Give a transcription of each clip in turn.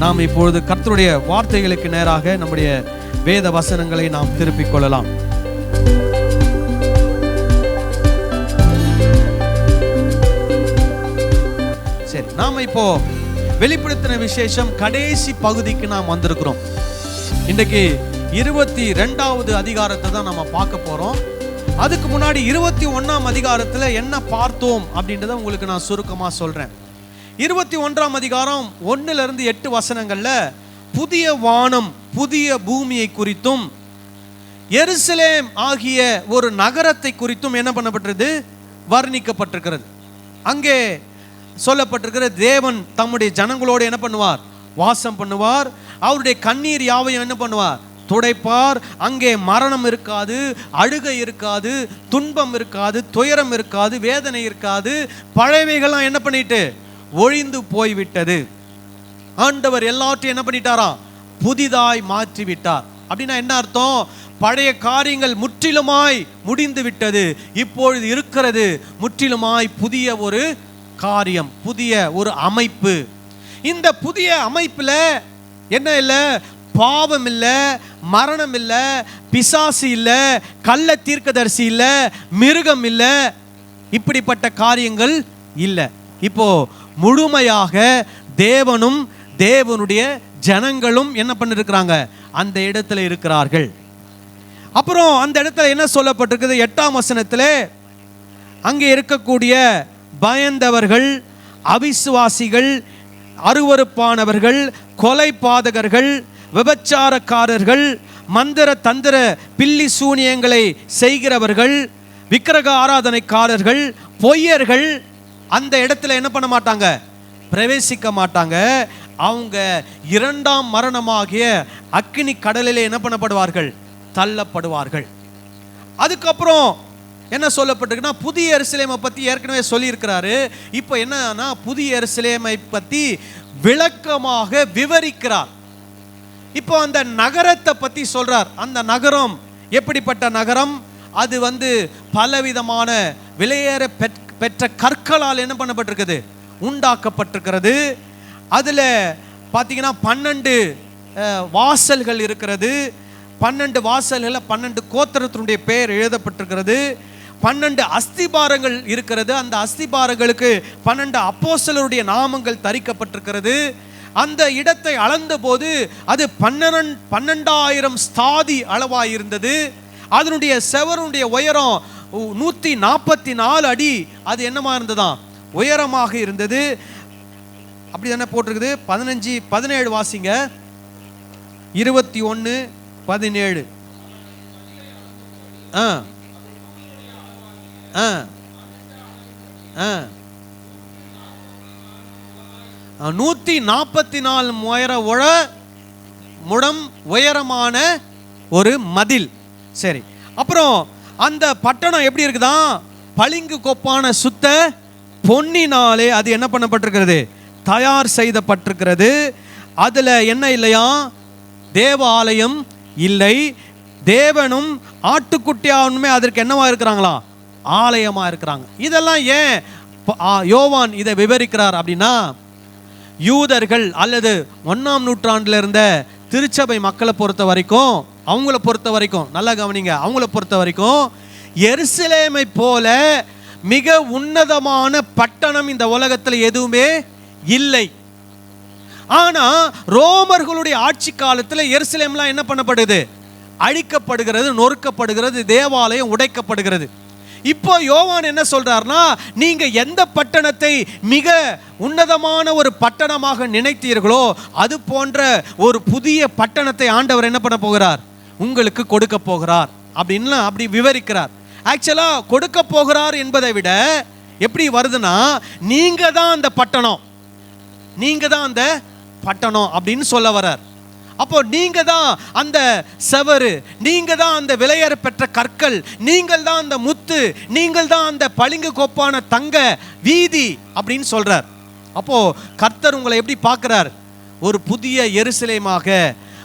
நாம் இப்பொழுது கர்த்தருடைய வார்த்தைகளுக்கு நேராக நம்முடைய வேத வசனங்களை நாம் திருப்பிக் கொள்ளலாம். சரி, நாம இப்போ வெளிப்படுத்தின விசேஷம் கடைசி பகுதிக்கு நாம் வந்திருக்கிறோம். இன்றைக்கு 22வது அதிகாரத்தை தான் நம்ம பார்க்க போறோம். அதுக்கு முன்னாடி 21ஆம் அதிகாரத்துல என்ன பார்த்தோம் அப்படின்றத உங்களுக்கு நான் சுருக்கமா சொல்றேன். 21ஆம் அதிகாரம் 1 to 8 வசனங்கள்ல புதிய வானம் புதிய பூமியை குறித்தும் எருசலேம் ஆகிய ஒரு நகரத்தை குறித்தும் என்ன பண்ணப்பட்டிருக்கிறது, வர்ணிக்கப்பட்டிருக்கிறது. அங்கே சொல்லப்பட்டிருக்கிற தேவன் தம்முடைய ஜனங்களோடு என்ன பண்ணுவார், வாசம் பண்ணுவார். அவருடைய கண்ணீர் யாவையும் என்ன பண்ணுவார், துடைப்பார். அங்கே மரணம் இருக்காது, அழுகை இருக்காது, துன்பம் இருக்காது, துயரம் இருக்காது, வேதனை இருக்காது. பழையவைகள்லாம் என்ன பண்ணிட்டு ஒழிந்து போய்விட்டது. ஆண்டவர் எல்லாத்தையும் என்ன பண்ணிட்டாராம், புதிதாய் மாற்றி விட்டார். அப்படின்னா என்ன அர்த்தம், பழைய காரியங்கள் முற்றிலுமாய் முடிந்து விட்டது, இப்பொழுது இருக்கிறது முற்றிலுமாய் புதிய ஒரு காரியம், புதிய ஒரு அமைப்பு. இந்த புதிய அமைப்புல என்ன இல்லை, பாவம் இல்லை, மரணம் இல்லை, பிசாசு இல்லை, கள்ள தீர்க்கதரிசி இல்லை, மிருகம் இல்லை, இப்படிப்பட்ட காரியங்கள் இல்லை. இப்போ முழுமையாக தேவனும் தேவனுடைய ஜனங்களும் என்ன பண்ணிருக்கிறாங்க, அந்த இடத்துல இருக்கிறார்கள். அப்புறம் அந்த இடத்துல என்ன சொல்லப்பட்டிருக்குது, 8ஆம் வசனத்திலே அங்கே இருக்கக்கூடிய பயந்தவர்கள், அவிசுவாசிகள், அருவருப்பானவர்கள், கொலை பாதகர்கள், விபச்சாரக்காரர்கள், மந்திர தந்திர பில்லி சூனியங்களை செய்கிறவர்கள், விக்கிரக ஆராதனைக்காரர்கள், பொய்யர்கள் அந்த இடத்துல என்ன பண்ண மாட்டாங்க, பிரவேசிக்க மாட்டாங்க. அவங்க 2ஆம் மரணமாகிய அக்கினி கடலிலே என்ன பண்ணப்படுவார்கள், தள்ளப்படுவார்கள். அதுக்கப்புறம் என்ன சொல்லப்பட்டிருக்குன்னா, புதிய எருசலேமை பற்றி ஏற்கனவே சொல்லியிருக்கிறாரு. இப்போ என்னன்னா புதிய எருசலேமை பற்றி விளக்கமாக விவரிக்கிறார். இப்போ அந்த நகரத்தை பற்றி சொல்றார். அந்த நகரம் எப்படிப்பட்ட நகரம், அது பலவிதமான விலையேற பெற்ற கற்களால் என்ன பண்ணப்பட்டிருக்குது, உண்டாக்கப்பட்டிருக்கிறது. அதில் பார்த்தீங்கன்னா 12 வாசல்கள் இருக்கிறது. 12 வாசல்களில் 12 கோத்திரத்தினுடைய பெயர் எழுதப்பட்டிருக்கிறது. 12 அஸ்திபாரங்கள் இருக்கிறது. அந்த அஸ்திபாரங்களுக்கு 12 அப்போஸ்தலருடைய நாமங்கள் தரிக்கப்பட்டிருக்கிறது. அந்த இடத்தை அளந்த போது அது 12,000 ஸ்தாதி அளவாயிருந்தது. அதனுடைய செவருடைய உயரம் 144 அடி. அது என்னமா இருந்ததாம், உயரமாக இருந்தது. அப்படி தானே போட்டிருக்குது. 17 வாசிங்க. 21:17. 144 முழம் உயரமான ஒரு மதில். சரி, அப்புறம் அந்த பட்டணம் எப்படி இருக்குதான், பளிங்கு கொப்பான சுத்த பொன்னினாலே அது என்ன பண்ணப்பட்டிருக்கிறது, தயார் செய்யப்பட்டிருக்கிறது. அதுல என்ன இல்லையா, தேவாலயம் இல்லை. தேவனும் ஆட்டுக்குட்டியானுமே அதற்கு என்னவா இருக்கிறாங்களா, ஆலயமா இருக்கிறாங்க. இதெல்லாம் ஏன் யோவான் இதை விவரிக்கிறார் அப்படின்னா, யூதர்கள் அல்லது 1ஆம் நூற்றாண்டுல இருந்த திருச்சபை மக்களை பொறுத்த வரைக்கும், அவங்கள பொறுத்த வரைக்கும் நல்லா கவனிங்க, அவங்கள பொறுத்த வரைக்கும் எருசலேமை போல மிக உன்னதமான பட்டணம் இந்த உலகத்தில் எதுவுமே இல்லை. ஆனா ரோமர்களுடைய ஆட்சி காலத்தில் எருசலேம்லாம் என்ன பண்ணப்படுது, அழிக்கப்படுகிறது, நொறுக்கப்படுகிறது, தேவாலயம் உடைக்கப்படுகிறது. இப்போ யோவான் என்ன சொல்றாருன்னா, நீங்க எந்த பட்டணத்தை மிக உன்னதமான ஒரு பட்டணமாக நினைத்தீர்களோ அது போன்ற ஒரு புதிய பட்டணத்தை ஆண்டவர் என்ன பண்ண போகிறார், உங்களுக்கு கொடுக்க போகிறார் அப்படின்னு அப்படி விவரிக்கிறார். ஆக்சுவலா கொடுக்க போகிறார் என்பதை விட எப்படி வருதுன்னா, நீங்க தான் அந்த பட்டணம், நீங்க தான் அந்த பட்டணம் அப்படின்னு சொல்ல வர்றார். அப்போ நீங்க தான் அந்த செவரு, நீங்க தான் அந்த விலையேற பெற்ற கற்கள், நீங்கள் தான் அந்த முத்து, நீங்கள் தான் அந்த பளிங்கு கோப்பான தங்க வீதி அப்படின்னு சொல்றார். அப்போ கர்த்தர் உங்களை எப்படி பார்க்கிறார், ஒரு புதிய எருசலேமாக,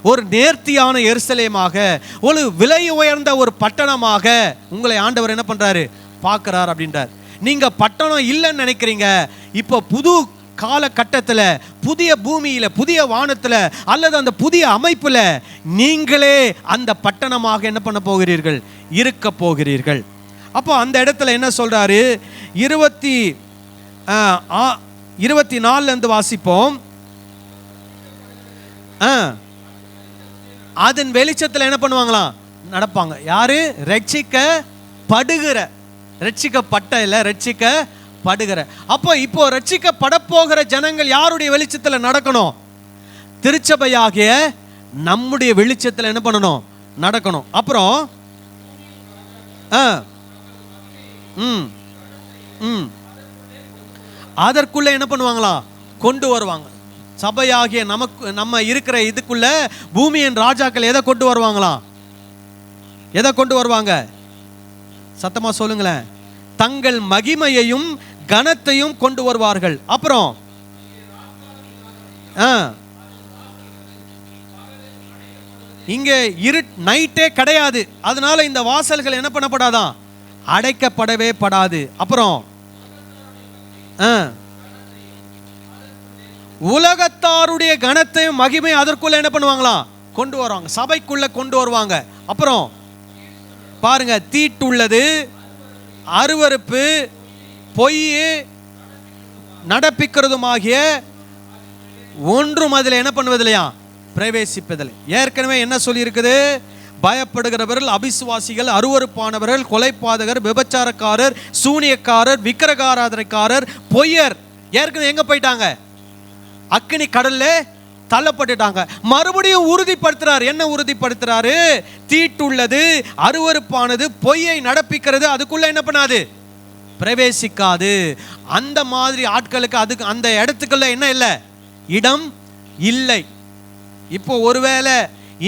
ஒரு நேர்த்தியான எருசலேமாக, ஒரு விலை உயர்ந்த ஒரு பட்டணமாக உங்களை ஆண்டவர் என்ன பண்றாரு, பார்க்கிறார் அப்படின்றார். நீங்க பட்டணம் இல்லைன்னு நினைக்கிறீங்க, இப்போ புது காலகட்டத்தில், புதிய பூமியில, புதிய வானத்தில், அல்லது அந்த புதிய அமைப்புல நீங்களே அந்த பட்டணமாக என்ன பண்ண போகிறீர்கள்? இருக்க போகிறீர்கள். அப்போ அந்த இடத்துல என்ன சொல்றாரு? 24 இருந்து வாசிப்போம். அதன் வெளிச்சத்தில் என்ன பண்ணுவாங்களாம்? நடப்பாங்க. யாரு? ரட்சிக்கப்பட்ட இல்ல, ரட்சிக்கப்படுகிற. அப்போ இப்போ ரட்சிக்கப்பட போகிற ஜனங்கள் யாருடைய வெளிச்சத்தில் நடக்கணும்? திருச்சபையாகிய நம்முடைய வெளிச்சத்தில் என்ன பண்ணணும்? நடக்கணும். அப்புறம் அதற்குள்ள என்ன பண்ணுவாங்களா? கொண்டு வருவாங்க. சபையாகிய நம்ம இருக்கிற இதுக்குள்ள பூமியின் ராஜாக்கள் எதை கொண்டு வருவாங்களாம்? எதை கொண்டு வருவாங்க? சத்தமா சொல்லுங்களேன். தங்கள் மகிமையையும் கனத்தையும் கொண்டு வருவார்கள். அப்புறம் இங்க நைட்டே கிடையாது. அதனால இந்த வாசல்கள் என்ன பண்ணப்படாதான்? அடைக்கப்படவே படாது. அப்புறம் உலகத்தாருடைய கனத்தையும் மகிமை அதற்குள்ள என்ன பண்ணுவாங்களாம்? கொண்டு வருவாங்க. சபைக்குள்ள கொண்டு வருவாங்க. அப்புறம் பாருங்க, தீட்டுள்ளது, அருவருப்பு, பொய் நடப்பிக்கிறதுமாகிய ஒன்றும் அதில் என்ன பண்ணுவதில்லையா? பிரவேசிப்பதில்லை. ஏற்கனவே என்ன சொல்லி இருக்குது? பயப்படுகிறவர்கள், அபிசுவாசிகள், அருவருப்பானவர்கள், கொலைபாதகர், விபச்சாரக்காரர், சூனியக்காரர், விக்கிரகாராதனைக்காரர், பொய்யர் ஏற்கனவே எங்க போயிட்டாங்க? அக்கினி கடல்ல தள்ளப்பட்டுட்டாங்க. மறுபடியும் உறுதிப்படுத்துறாரு. என்ன உறுதிப்படுத்துறாரு? தீட்டுள்ளது, அருவருப்பானது, பொய்யை நடப்பிக்கிறது அதுக்குள்ள என்ன பண்ணாது? பிரவேசிக்காது. அந்த மாதிரி ஆட்களுக்கு அதுக்கு அந்த இடத்துக்குள்ள என்ன இல்லை? இடம் இல்லை. இப்போ ஒருவேளை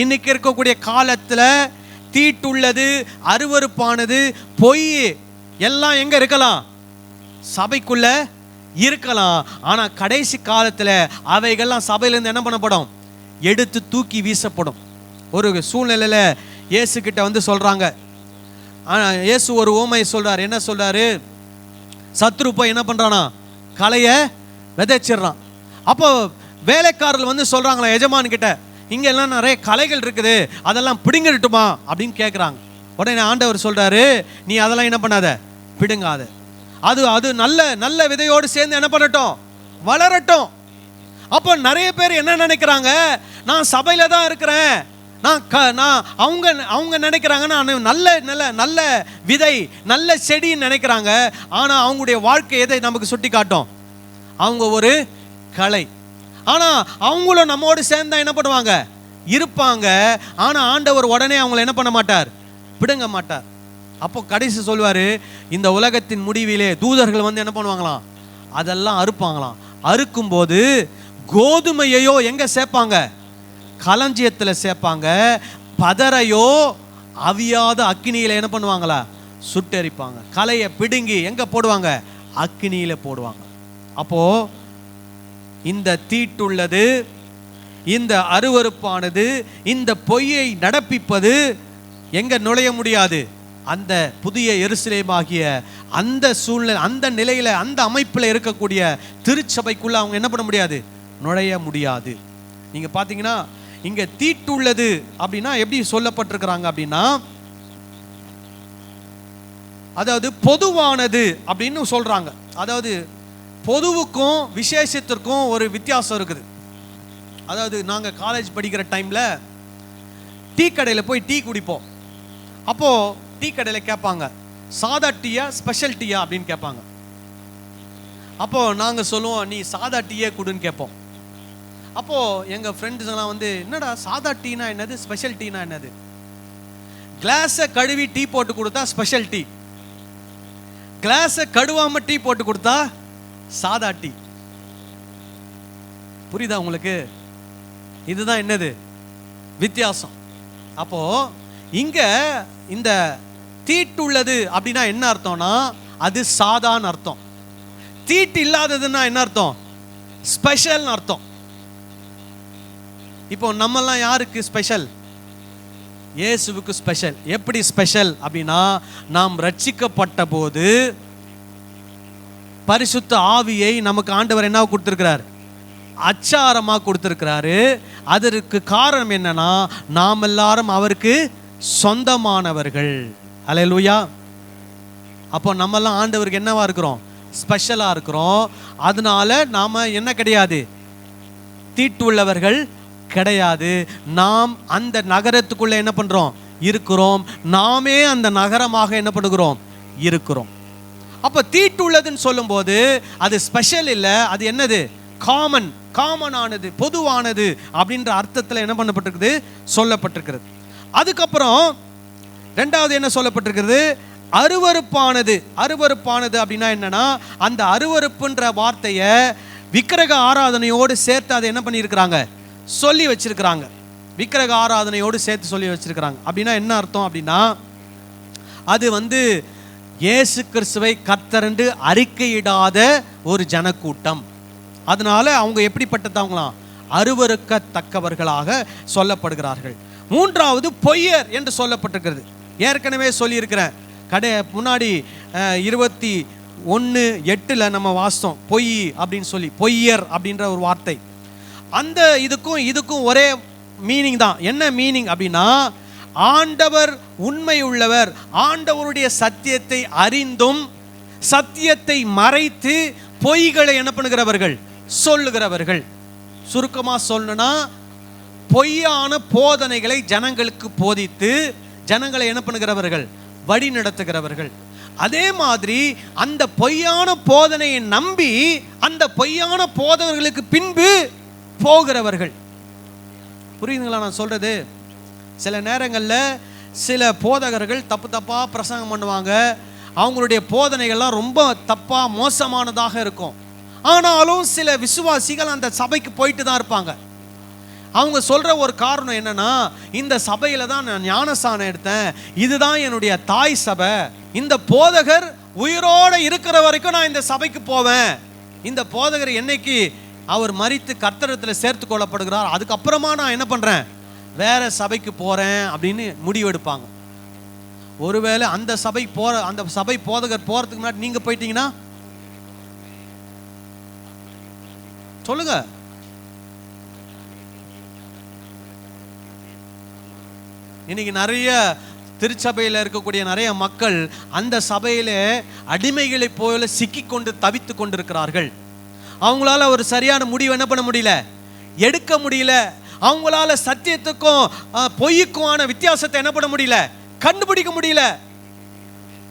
இன்னைக்கு இருக்கக்கூடிய காலத்துல தீட்டுள்ளது, அருவருப்பானது, பொய் எல்லாம் எங்க இருக்கலாம்? சபைக்குள்ள இருக்கலாம். ஆனா கடைசி காலத்துல அவைகள்லாம் சபையிலிருந்து என்ன பண்ணப்படும்? எடுத்து தூக்கி வீசப்படும். ஒரு சூழ்நிலையில இயேசு கிட்ட வந்து சொல்றாங்க. இயேசு ஒரு உவமையை சொல்றாரு. என்ன சொல்றாரு? சத்ரு போய் என்ன பண்றானா? களைய விதைச்சிடறான். அப்போ வேலைக்காரர்கள் வந்து சொல்றாங்களா எஜமான் கிட்ட, இங்க எல்லாம் நிறைய களைகள் இருக்குது, அதெல்லாம் பிடுங்கிட்டுமா அப்படின்னு கேட்குறாங்க. உடனே ஆண்டவர் சொல்றாரு, நீ அதெல்லாம் என்ன பண்ணாத, பிடுங்காத. அது அது நல்ல நல்ல விதையோடு சேர்ந்து என்ன பண்ணட்டும்? வளரட்டும். அப்போ நிறைய பேர் என்ன நினைக்கிறாங்க? நான் சபையில தான் இருக்கிறேன், நான் அவங்க நினைக்கிறாங்க நான் நல்ல நல்ல நல்ல விதை, நல்ல செடின்னு நினைக்கிறாங்க. ஆனா அவங்களுடைய வாழ்க்கை எதை நமக்கு சுட்டி காட்டும்? அவங்க ஒரு களை. ஆனா அவங்களும் நம்மோடு சேர்ந்தா என்ன பண்ணுவாங்க? இருப்பாங்க. ஆனா ஆண்டவர் உடனே அவங்களை என்ன பண்ண மாட்டார்? பிடுங்க மாட்டார். அப்போ கடைசி சொல்வாரு, இந்த உலகத்தின் முடிவிலே தூதர்கள் வந்து என்ன பண்ணுவாங்களாம்? அதெல்லாம் அறுப்பாங்களாம். அறுக்கும் போது கோதுமையோ எங்க சேர்ப்பாங்க? களஞ்சியத்துல சேர்ப்பாங்க. பதரையோ அவியாத அக்கினியில என்ன பண்ணுவாங்களா? சுட்டெரிப்பாங்க. களையை பிடுங்கி எங்க போடுவாங்க? அக்கினியில போடுவாங்க. அப்போ இந்த தீட்டுள்ளது, இந்த அருவருப்பானது, இந்த பொய்யை நடப்பிப்பது எங்க நுழைய முடியாது? அந்த புதிய எருசலேமாகிய அந்த சூழ்நிலை, அந்த நிலையில, அந்த அமைப்பில் இருக்கக்கூடிய திருச்சபைக்குள்ள அவங்க என்ன பண்ண முடியாது? நுழைய முடியாது. நீங்க பாத்தீங்கன்னா இங்க தீட்டுள்ளது அப்படின்னா எப்படி சொல்லப்பட்டிருக்கிறாங்க அப்படின்னா, அதாவது பொதுவானது அப்படின்னு சொல்றாங்க. அதாவது பொதுவுக்கும் விசேஷத்திற்கும் ஒரு வித்தியாசம் இருக்குது. அதாவது நாங்க காலேஜ் படிக்கிற டைம்ல டீ கடையில போய் டீ குடிப்போம். அப்போ டீ கடையில கேட்பாங்க, சாதா டீயா ஸ்பெஷல் டீயா அப்படின்னு கேட்பாங்க. அப்போ நாங்க சொல்லுவோம், நீ சாதா டீயே குடுன்னு கேட்போம். அப்போ எங்க ஃப்ரெண்ட்ஸ் எல்லாம் வந்து, என்னடா சாதா டீனா என்னது, ஸ்பெஷல் டீனா என்னது? கிளாஸை கழுவி டீ போட்டு கொடுத்தா ஸ்பெஷல் டீ, கிளாஸை கழுவாம டீ போட்டு கொடுத்தா சாதா டீ. புரியுதா உங்களுக்கு? இதுதான் என்னது வித்தியாசம். அப்போ இங்க இந்த தீட்டுள்ளது அப்படின்னா என்ன அர்த்தம்னா, அது சாதான்னு அர்த்தம். தீட்டு இல்லாததுன்னா என்ன அர்த்தம்? ஸ்பெஷல் அர்த்தம். இப்போ நம்மெல்லாம் யாருக்கு ஸ்பெஷல்? இயேசுவுக்கு ஸ்பெஷல். எப்படி ஸ்பெஷல் அப்படின்னா, நாம் ரட்சிக்கப்பட்ட போது பரிசுத்த ஆவியை நமக்கு ஆண்டவர் என்ன கொடுத்திருக்கிறார்? அச்சாரமாக கொடுத்திருக்கிறாரு. அதற்கு காரணம் என்னன்னா, நாம் எல்லாரும் அவருக்கு சொந்தமானவர்கள். அல்லேலூயா. அப்போ நம்மெல்லாம் ஆண்டவருக்கு என்னவா இருக்கிறோம்? ஸ்பெஷலா இருக்கிறோம். அதனால நாம என்ன கிடையாது? தீட்டுள்ளவர்கள் கிடையாது. நாம் அந்த நகரத்துக்குள்ள என்ன பண்றோம்? இருக்கிறோம். நாமே அந்த நகரமாக என்ன பண்ணுகிறோம்? இருக்கிறோம். அப்ப தீட்டுள்ளதுன்னு சொல்லும் போது அது ஸ்பெஷல் இல்லை, அது என்னது? காமனானது, பொதுவானது அப்படின்ற அர்த்தத்தில் என்ன பண்ணப்பட்டிருக்குது? சொல்லப்பட்டிருக்கிறது. அதுக்கப்புறம் ரெண்டாவது என்ன சொல்லப்பட்டிருக்கிறது? அருவருப்பானது. அருவருப்பானது அப்படின்னா என்னன்னா, அந்த அருவருப்புன்ற வார்த்தையை விக்கிரக ஆராதனையோடு சேர்த்து அதை என்ன பண்ணியிருக்கிறாங்க? சொல்லி வச்சிருக்கிறாங்க. விக்கிரக ஆராதனையோடு சேர்த்து சொல்லி வச்சிருக்கிறாங்க. அப்படின்னா என்ன அர்த்தம் அப்படின்னா, அது இயேசு கிறிஸ்துவை கர்த்தரென்று அறிக்கையிடாத ஒரு ஜனக்கூட்டம். அதனால அவங்க எப்படிப்பட்டவங்களாம்? அருவருக்கத்தக்கவர்களாக சொல்லப்படுகிறார்கள். மூன்றாவது பொய்யர் என்று சொல்லப்பட்டிருக்கிறது. ஏற்கனவே சொல்லியிருக்கிறேன். முன்னாடி 21:8 நம்ம வாசித்தோம். பொய் அப்படின்னு சொல்லி, பொய்யர் அப்படின்ற ஒரு வார்த்தை. அந்த இதுக்கும் ஒரே மீனிங் தான். என்ன மீனிங் அப்படின்னா, ஆண்டவர் உண்மை உள்ளவர், ஆண்டவருடைய சத்தியத்தை அறிந்தும் சத்தியத்தை மறைத்து பொய்களை என்ன பண்ணுகிறவர்கள்? சொல்லுகிறவர்கள். சுருக்கமாக சொல்லணும்னா, பொய்யான போதனைகளை ஜனங்களுக்கு போதித்து ஜனங்களை என்ன பண்ணுகிறவர்கள்? வழி நடத்துகிறவர்கள். அதே மாதிரி அந்த பொய்யான போதனையை நம்பி அந்த பொய்யான போதவர்களுக்கு பின்பு போகிறவர்கள். புரியுதுங்களா நான் சொல்றது? சில நேரங்களில் சில போதகர்கள் தப்பா பிரசங்கம் பண்ணுவாங்க. அவங்களுடைய போதனைகள்லாம் ரொம்ப தப்பா மோசமானதாக இருக்கும். ஆனாலும் சில விசுவாசிகள் அந்த சபைக்கு போயிட்டு தான் இருப்பாங்க. அவங்க சொல்ற ஒரு காரணம் என்னன்னா, இந்த சபையில தான் நான் ஞானஸ்நானம் எடுத்தேன், இதுதான் என்னுடைய தாய் சபை, இந்த போதகர் உயிரோடு இருக்கிற வரைக்கும் நான் இந்த சபைக்கு போவேன், இந்த போதகர் என்னைக்கு அவர் மரித்து கர்த்தரத்தில் சேர்த்து கொள்ளப்படுகிறார் அதுக்கப்புறமா நான் என்ன பண்றேன்? வேற சபைக்கு போறேன் அப்படின்னு முடிவெடுப்பாங்க. ஒருவேளை அந்த சபை போதகர் போறதுக்கு முன்னாடி நீங்க போயிட்டீங்கன்னா சொல்லுங்க. இன்னைக்கு நிறைய திருச்சபையில் இருக்கக்கூடிய நிறைய மக்கள் அந்த சபையில அடிமைகளை போல சிக்கி கொண்டு தவித்து கொண்டிருக்கிறார்கள். அவங்களால ஒரு சரியான முடிவு என்ன பண்ண முடியல, எடுக்க முடியல. அவங்களால சத்தியத்துக்கும் பொய்யுக்குமான வித்தியாசத்தை என்ன பண்ண முடியல, கண்டுபிடிக்க முடியல.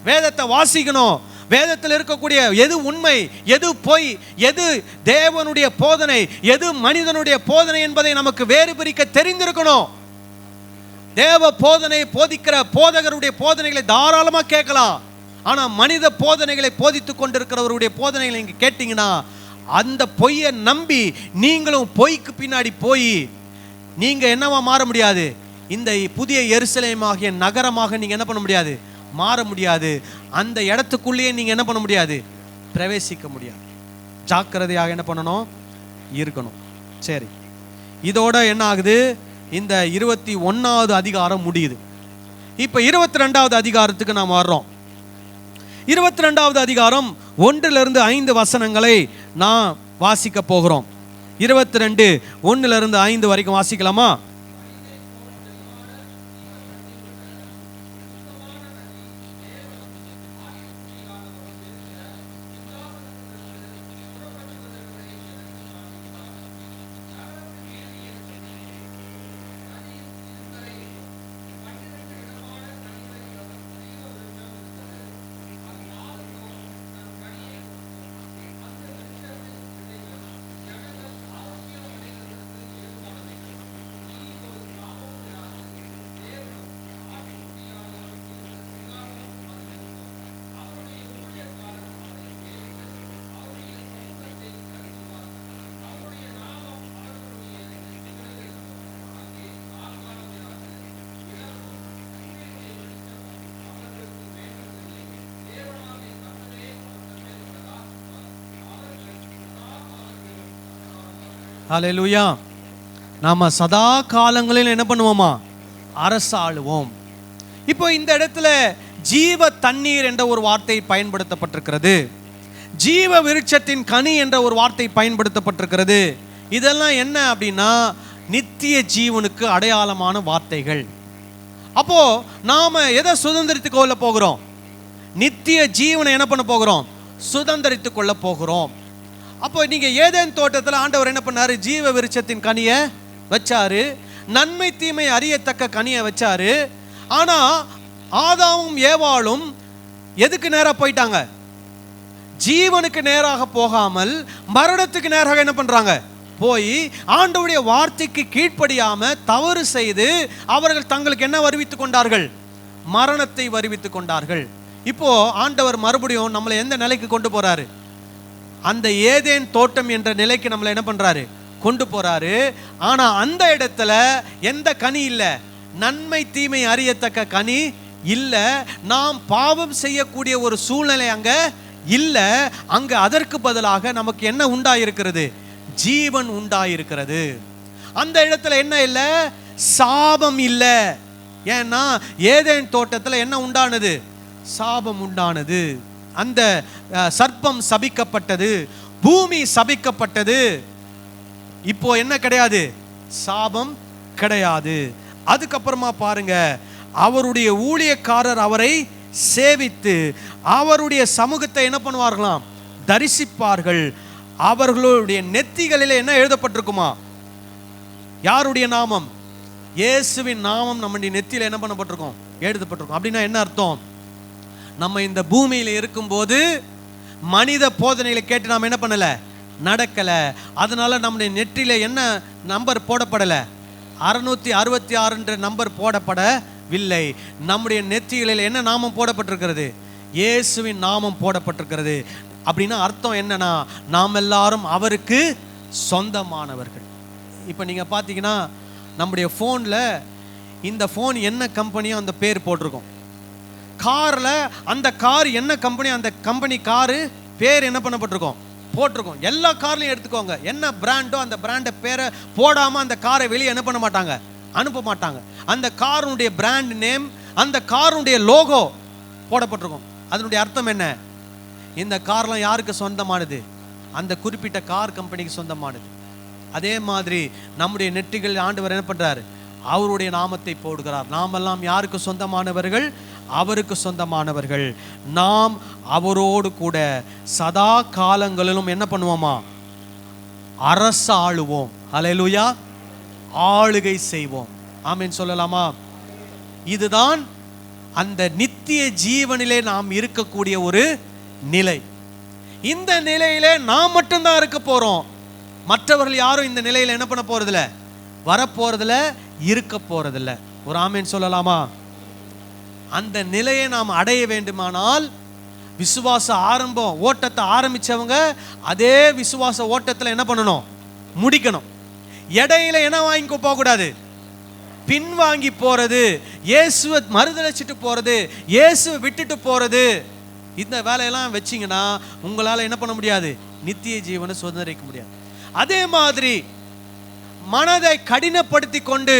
வேதத்தை வாசிக்கணும், வேதத்தில் இருக்கக்கூடிய எது உண்மை, எது பொய், எது தேவனுடைய போதனை, எது மனிதனுடைய போதனை என்பதை நமக்கு வேறு பிரிக்க தெரிந்திருக்கணும். தேவ போதனை போதிக்கிற போதகருடைய போதனைகளை தாராளமாக கேட்கலாம். ஆனால் மனித போதனைகளை போதித்துக் கொண்டிருக்கிறவருடைய போதனைகளை நீங்கள் கேட்டீங்கன்னா அந்த பொய்யை நம்பி நீங்களும் பொய்க்கு பின்னாடி போய் நீங்கள் என்னவா மாற முடியாது? இந்த புதிய எருசலேமாகிய நகரமாக நீங்கள் என்ன பண்ண முடியாது? மாற முடியாது. அந்த இடத்துக்குள்ளேயே நீங்கள் என்ன பண்ண முடியாது? பிரவேசிக்க முடியாது. ஜாக்கிரதையாக என்ன பண்ணணும்? இருக்கணும். சரி, இதோட என்ன ஆகுது? இந்த 21வது அதிகாரம் முடியுது. இப்போ 22வது அதிகாரத்துக்கு நாம் வர்றோம். 22வது அதிகாரம் 1 to 5 வசனங்களை நான் வாசிக்க போகிறோம். 22 1 to 5 வரைக்கும் வாசிக்கலாமா? ஹல்லேலூயா. நாம சதா காலங்களில் என்ன பண்ணுவோமா? அரசாளுவோம். இப்போ இந்த இடத்துல ஜீவ தண்ணீர் என்ற ஒரு வார்த்தை பயன்படுத்தப்பட்டிருக்கிறது. ஜீவ விருட்சத்தின் கனி என்ற ஒரு வார்த்தை பயன்படுத்தப்பட்டிருக்கிறது. இதெல்லாம் என்ன அப்படின்னா நித்திய ஜீவனுக்கு அடையாளமான வார்த்தைகள். அப்போ நாம எதை சுதந்திரித்துக் கொள்ள போகிறோம்? நித்திய ஜீவனை என்ன பண்ண போகிறோம்? சுதந்திரித்துக் கொள்ள போகிறோம். அப்போ நீங்க ஏதேன் தோட்டத்தில் ஆண்டவர் என்ன பண்ணாரு? ஜீவ விருட்சத்தின் கனியை வச்சாரு, நன்மை தீமை அறியத்தக்க கனியை வச்சாரு. ஆனா ஆதாமும் ஏவாளும் எதுக்கு நேராக போயிட்டாங்க? ஜீவனுக்கு நேராக போகாமல் மரணத்துக்கு நேராக என்ன பண்றாங்க? போய் ஆண்டவருடைய வார்த்தைக்கு கீழ்ப்படியாம தவறு செய்து அவர்கள் தங்களுக்கு என்ன வருவித்துக் கொண்டார்கள்? மரணத்தை வருவித்துக் கொண்டார்கள். இப்போ ஆண்டவர் மறுபடியும் நம்மளை எந்த நிலைக்கு கொண்டு போறாரு? அந்த ஏதேன் தோட்டம் என்ற நிலைக்கு நம்மளை என்ன பண்றாரு? கொண்டு போறாரு. ஆனா அந்த இடத்துல எந்த கனி இல்லை? நன்மை தீமை அறியத்தக்க கனி இல்லை. நாம் பாவம் செய்யக்கூடிய ஒரு சூழ்நிலை அங்க இல்லை. அங்க அதற்கு பதிலாக நமக்கு என்ன உண்டாயிருக்கிறது? ஜீவன் உண்டாயிருக்கிறது. அந்த இடத்துல என்ன இல்லை? சாபம் இல்லை. ஏன்னா ஏதேன் தோட்டத்தில் என்ன உண்டானது? சாபம் உண்டானது. அந்த சர்ப்பம் சபிக்கப்பட்டது, பூமி சபிக்கப்பட்டது. இப்போ என்ன கிடையாது? சாபம் கிடையாது. அதுக்கப்புறமா பாருங்க, அவருடைய ஊழியக்காரர் அவரை சேவித்து அவருடைய சமூகத்தை என்ன பண்ணுவார்களாம்? தரிசிப்பார்கள். அவர்களுடைய நெத்திகளில் என்ன எழுதப்பட்டிருக்குமா? யாருடைய நாமம்? இயேசுவின் நாமம் நம்முடைய நெத்தியில் என்ன பண்ணப்பட்டிருக்கும்? எழுதப்பட்டிருக்கும். அப்படின்னா என்ன அர்த்தம்? நம்ம இந்த பூமியில் இருக்கும்போது மனித போதனைகளை கேட்டு நாம் என்ன பண்ணல? நடக்கல. அதனால நம்முடைய நெற்றில என்ன நம்பர் போடப்படலை? 666 நம்பர் போடப்படவில்லை. நம்முடைய நெற்றிகளில் என்ன நாமம் போடப்பட்டிருக்கிறது? இயேசுவின் நாமம் போடப்பட்டிருக்கிறது. அப்படின்னா அர்த்தம் என்னன்னா, நாம் எல்லாரும் அவருக்கு சொந்தமானவர்கள். இப்போ நீங்கள் பார்த்தீங்கன்னா நம்முடைய ஃபோனில் இந்த ஃபோன் என்ன கம்பெனியோ அந்த பேர் போட்டிருக்கோம். காரில் அந்த கார் என்ன கம்பெனி, அந்த கம்பெனி காரு பேர் என்ன பண்ணப்பட்டிருக்கோம்? போட்டிருக்கோம். எல்லா கார்லையும் எடுத்துக்கோங்க, என்ன பிராண்டோ அந்த பிராண்டை பேரை போடாமல் அந்த காரை வெளியே என்ன பண்ண மாட்டாங்க? அனுப்ப மாட்டாங்க. அந்த காருடைய பிராண்ட் நேம், அந்த காருடைய லோகோ போடப்பட்டிருக்கும். அதனுடைய அர்த்தம் என்ன? இந்த கார்லாம் யாருக்கு சொந்தமானது? அந்த குறிப்பிட்ட கார் கம்பெனிக்கு சொந்தமானது. அதே மாதிரி நம்முடைய நெற்றிகள் ஆண்டவர் என்ன பண்றாரு? அவருடைய நாமத்தை போடுகிறார். நாமெல்லாம் யாருக்கு சொந்தமானவர்கள்? அவருக்கு சொந்தமானவர்கள். நாம் அவரோடு கூட சதா காலங்களிலும் என்ன பண்ணுவோமா? அரசு ஆளுவோம். ஹல்லேலூயா. ஆளுகை செய்வோம். ஆமென் சொல்லலாமா? இதுதான் அந்த நித்திய ஜீவனிலே நாம் இருக்கக்கூடிய ஒரு நிலை. இந்த நிலையிலே நாம் மட்டும்தான் இருக்க போறோம். மற்றவர்கள் யாரும் இந்த நிலையில் என்ன பண்ண போறதில்ல, வரப்போறதில்ல, இருக்க போறதில்ல. ஒரு ஆமென் சொல்லலாமா? அந்த நிலையை நாம் அடைய வேண்டுமானால் விசுவாச ஆரம்பம் ஓட்டத்தை ஆரம்பிச்சவங்க அதே விசுவாச ஓட்டத்தில் என்ன பண்ணணும்? முடிக்கணும். இடையில என்ன வாங்கி போகக்கூடாது? பின்வாங்கி போறது, இயேசுவை மறுதலிச்சிட்டு போறது, இயேசுவை விட்டுட்டு போறது, இந்த வேலையெல்லாம் வச்சிங்கன்னா உங்களால் என்ன பண்ண முடியாது? நித்திய ஜீவனை சுதந்திரிக்க முடியாது. அதே மாதிரி மனதை கடினப்படுத்தி கொண்டு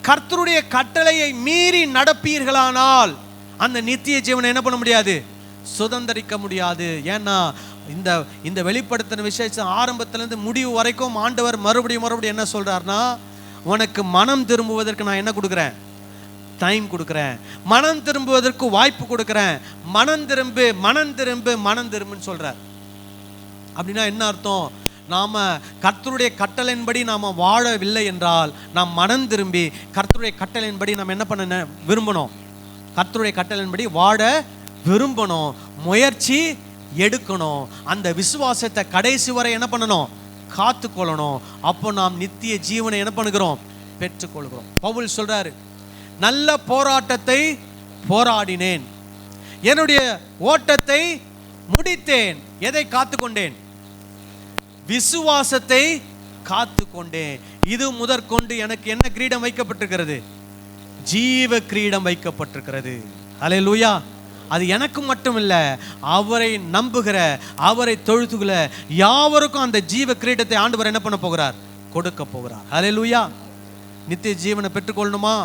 கர்த்தருடைய கட்டளையை மீறி நடப்பீர்களானால் அந்த நித்திய ஜீவனை என்ன பண்ண முடியாது? சுதந்திரிக்க முடியாது. ஏன்னா இந்த வெளிப்படுத்தின விசேஷம் ஆரம்பத்திலிருந்து முடிவு வரைக்கும் ஆண்டவர் மறுபடியும் என்ன சொல்றாருன்னா, உனக்கு மனம் திரும்புவதற்கு நான் என்ன கொடுக்குறேன்? டைம் கொடுக்குறேன். மனம் திரும்புவதற்கு வாய்ப்பு கொடுக்குறேன். மனம் திரும்பு, மனம் திரும்பு, மனம் திரும்புன்னு சொல்றார். அப்படின்னா என்ன அர்த்தம்? நாம கர்த்தருடைய கட்டளையின்படி நாம வாழவில்லை என்றால் நாம் மனம் திரும்பி கர்த்தருடைய கட்டளையின்படி நாம் என்ன பண்ண விரும்பணும்? கர்த்தருடைய கட்டளையின்படி வாழ விரும்பணும், முயற்சி எடுக்கணும். அந்த விசுவாசத்தை கடைசி வரை என்ன பண்ணணும்? காத்து கொள்ளணும். அப்போ நாம் நித்திய ஜீவனை என்ன பண்ணுகிறோம்? பெற்றுக்கொள்கிறோம். பவுல் சொல்றாரு, நல்ல போராட்டத்தை போராடினேன், என்னுடைய ஓட்டத்தை முடித்தேன். எதை காத்துக்கொண்டேன்? விசுவாசத்தை காத்து கொண்டேன். இது முதற்கொண்டு எனக்கு என்ன கிரீடம் வைக்கப்பட்டிருக்கிறது? ஜீவ கிரீடம் வைக்கப்பட்டிருக்கிறது. ஹல்லேலூயா. அது எனக்கு மட்டும் இல்லை, அவரை நம்புகிற, அவரை தொழுதுகிற யாவருக்கும் அந்த ஜீவ கிரீடத்தை ஆண்டவர் என்ன பண்ண போகிறார்? கொடுக்க போகிறார். ஹல்லேலூயா. நித்திய ஜீவனை பெற்றுக்கொள்ளணுமா?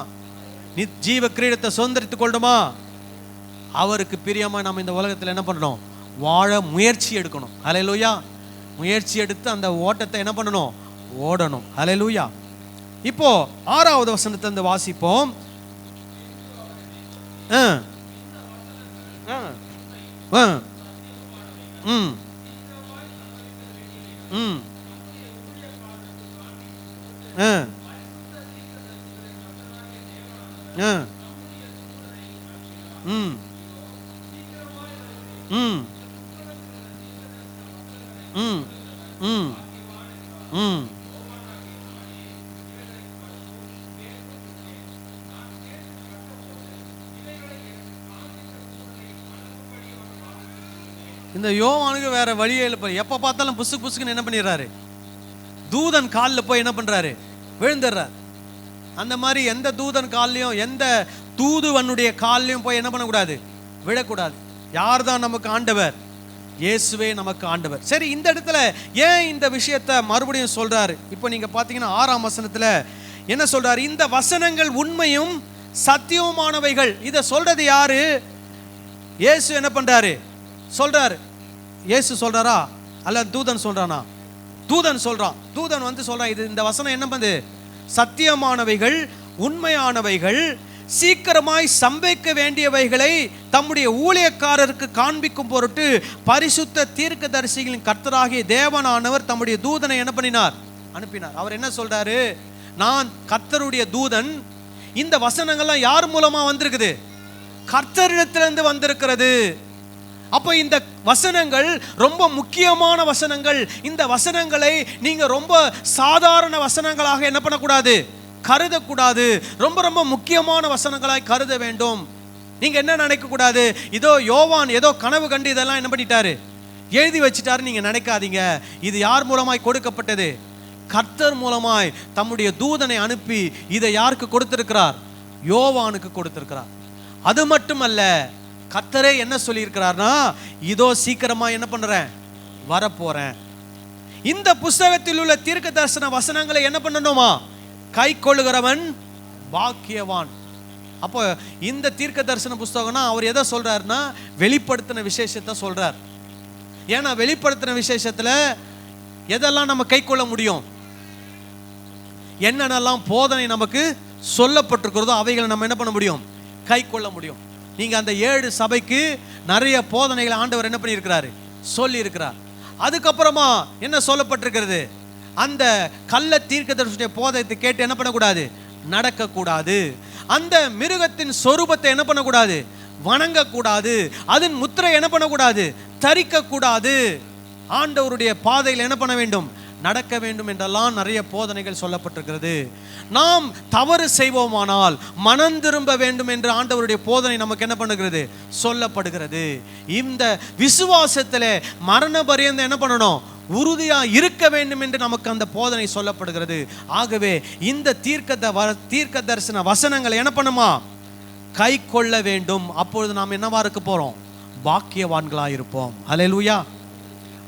ஜீவ கிரீடத்தை சுதந்திரித்துக் கொள்ளணுமா? அவருக்கு பிரியமா நம்ம இந்த உலகத்தில் என்ன பண்ணணும்? வாழ முயற்சி எடுக்கணும். ஹல்லேலூயா. முயற்சி எடுத்து அந்த ஓட்டத்தை என்ன பண்ணணும்? ஓடணும். ஹல்லேலூயா. இப்போ 6வது வசனத்தை வந்து வாசிப்போம். இந்த யோவானுக்கு வேற வழியே இல்லை. எப்ப பார்த்தாலும் புசுக்குன்னு என்ன பண்ணிடுறாரு? தூதன் காலில் போய் என்ன பண்றாரு? விழுந்துடுறார். அந்த மாதிரி எந்த தூதன் கால்லையும் எந்த தூதுவனுடைய கால்லையும் போய் என்ன பண்ணக்கூடாது? விழக்கூடாது. யார் தான் நமக்கு ஆண்டவர்? இயேசுவே நமக்கு ஆண்டவர். சரி, இந்த இடத்துல ஏன் இந்த விஷயத்தை மறுபடியும் சொல்றாரு? இப்போ நீங்க பாத்தீங்கன்னா 6ஆம் வசனத்துல என்ன சொல்றாரு? இந்த வசனங்கள் உண்மையும் சத்தியமானவைகள். இதை சொல்றது யாரு? இயேசு என்ன பண்றாரு? சொல்றாரு. இயேசு சொல்றாரா அல்ல தூதன் சொல்றானா? தூதன் சொல்றான். தூதன் வந்து சொல்றான், இது இந்த வசனம் என்ன பண்ணுது? சத்தியமானவைகள், உண்மையானவைகள், சீக்கிரமாய் சம்பவிக்க வேண்டியவைகளை தம்முடைய ஊழியக்காரருக்கு காண்பிக்கும் பொருட்டு பரிசுத்த தீர்க்கதரிசிகளின் கர்த்தராகிய தேவனானவர் தம்முடைய தூதனை என்ன பண்ணினார்? அனுப்பினார். அவர் என்ன சொல்றாரு? நான் கர்த்தருடைய தூதன். இந்த வசனங்கள்லாம் யார் மூலமா வந்திருக்குது? கர்த்தரிடத்திலிருந்து வந்திருக்கிறது. அப்போ இந்த வசனங்கள் ரொம்ப முக்கியமான வசனங்கள். இந்த வசனங்களை நீங்க ரொம்ப சாதாரண வசனங்களாக என்ன பண்ணக்கூடாது? கருதக்கூடாது. ரொம்ப ரொம்ப முக்கியமான வசனங்களாய் கருத வேண்டும். நீங்க என்ன நினைக்க கூடாது? இதோ யோவான் ஏதோ கனவு கண்டு இதெல்லாம் என்ன பண்ணிட்டாரு? எழுதி வச்சிட்டாரு நீங்க நினைக்காதீங்க. இது யார் மூலமாய் கொடுக்கப்பட்டது? கர்த்தர் மூலமாய் தம்முடைய தூதனை அனுப்பி இதை யாருக்கு கொடுத்திருக்கிறார்? யோவானுக்கு கொடுத்திருக்கிறார். அது மட்டுமல்ல, கர்த்தரே என்ன சொல்லி இருக்கிறார்னா, இதோ சீக்கிரமா என்ன பண்றேன்? வரப்போறேன். இந்த புஸ்தகத்தில் உள்ள தீர்க்க தரிசன வசனங்களை என்ன பண்ணணுமா? கை கொள்ளுகிறவன் பாக்கியவான். அப்போ இந்த தீர்க்க தரிசன புஸ்தகம்னா அவர் எதை சொல்றாருன்னா, வெளிப்படுத்தின விசேஷத்தை சொல்றார். ஏன்னா வெளிப்படுத்தின விசேஷத்துல எதெல்லாம் நம்ம கை கொள்ள முடியும்? என்னென்னலாம் போதனை நமக்கு சொல்லப்பட்டிருக்கிறதோ அவைகளை நம்ம என்ன பண்ண முடியும்? கை கொள்ள முடியும். நீங்க அந்த 7 சபைக்கு நிறைய போதனைகளை ஆண்டவர் என்ன பண்ணியிருக்கிறாரு? சொல்லி இருக்கிறார். அதுக்கப்புறமா என்ன சொல்லப்பட்டிருக்கிறது? அந்த கள்ள தீர்க்கதரிசியுடைய போதத்தை கேட்டு என்ன பண்ணக்கூடாது? நடக்கக்கூடாது. அந்த மிருகத்தின் சொரூபத்தை என்ன பண்ணக்கூடாது? வணங்கக்கூடாது. அதன் முத்திரை என்ன பண்ணக்கூடாது? தரிக்கக்கூடாது. ஆண்டவருடைய பாதையில் என்ன பண்ண வேண்டும்? நடக்க வேண்டும் என்றெல்லாம் நிறைய போதனைகள் சொல்லப்பட்டிருக்கிறது. நாம் தவறு செய்வோமானால் மனம் திரும்ப வேண்டும் என்று ஆண்டவருடைய போதனை நமக்கு என்ன பண்ணுகிறது? சொல்லப்படுகிறது. இந்த விசுவாசத்தில் மரண பரியந்தம் என்ன பண்ணணும்? உறுதியா இருக்க வேண்டும் என்று நமக்கு அந்த போதனை சொல்லப்படுகிறது. ஆகவே இந்த தீர்க்க தரிசன வசனங்களை என்ன பண்ணுமா? கை கொள்ள வேண்டும். அப்பொழுது நாம் என்னவா இருக்க போறோம்? பாக்கியவான்களா இருப்போம். ஹல்லேலூயா.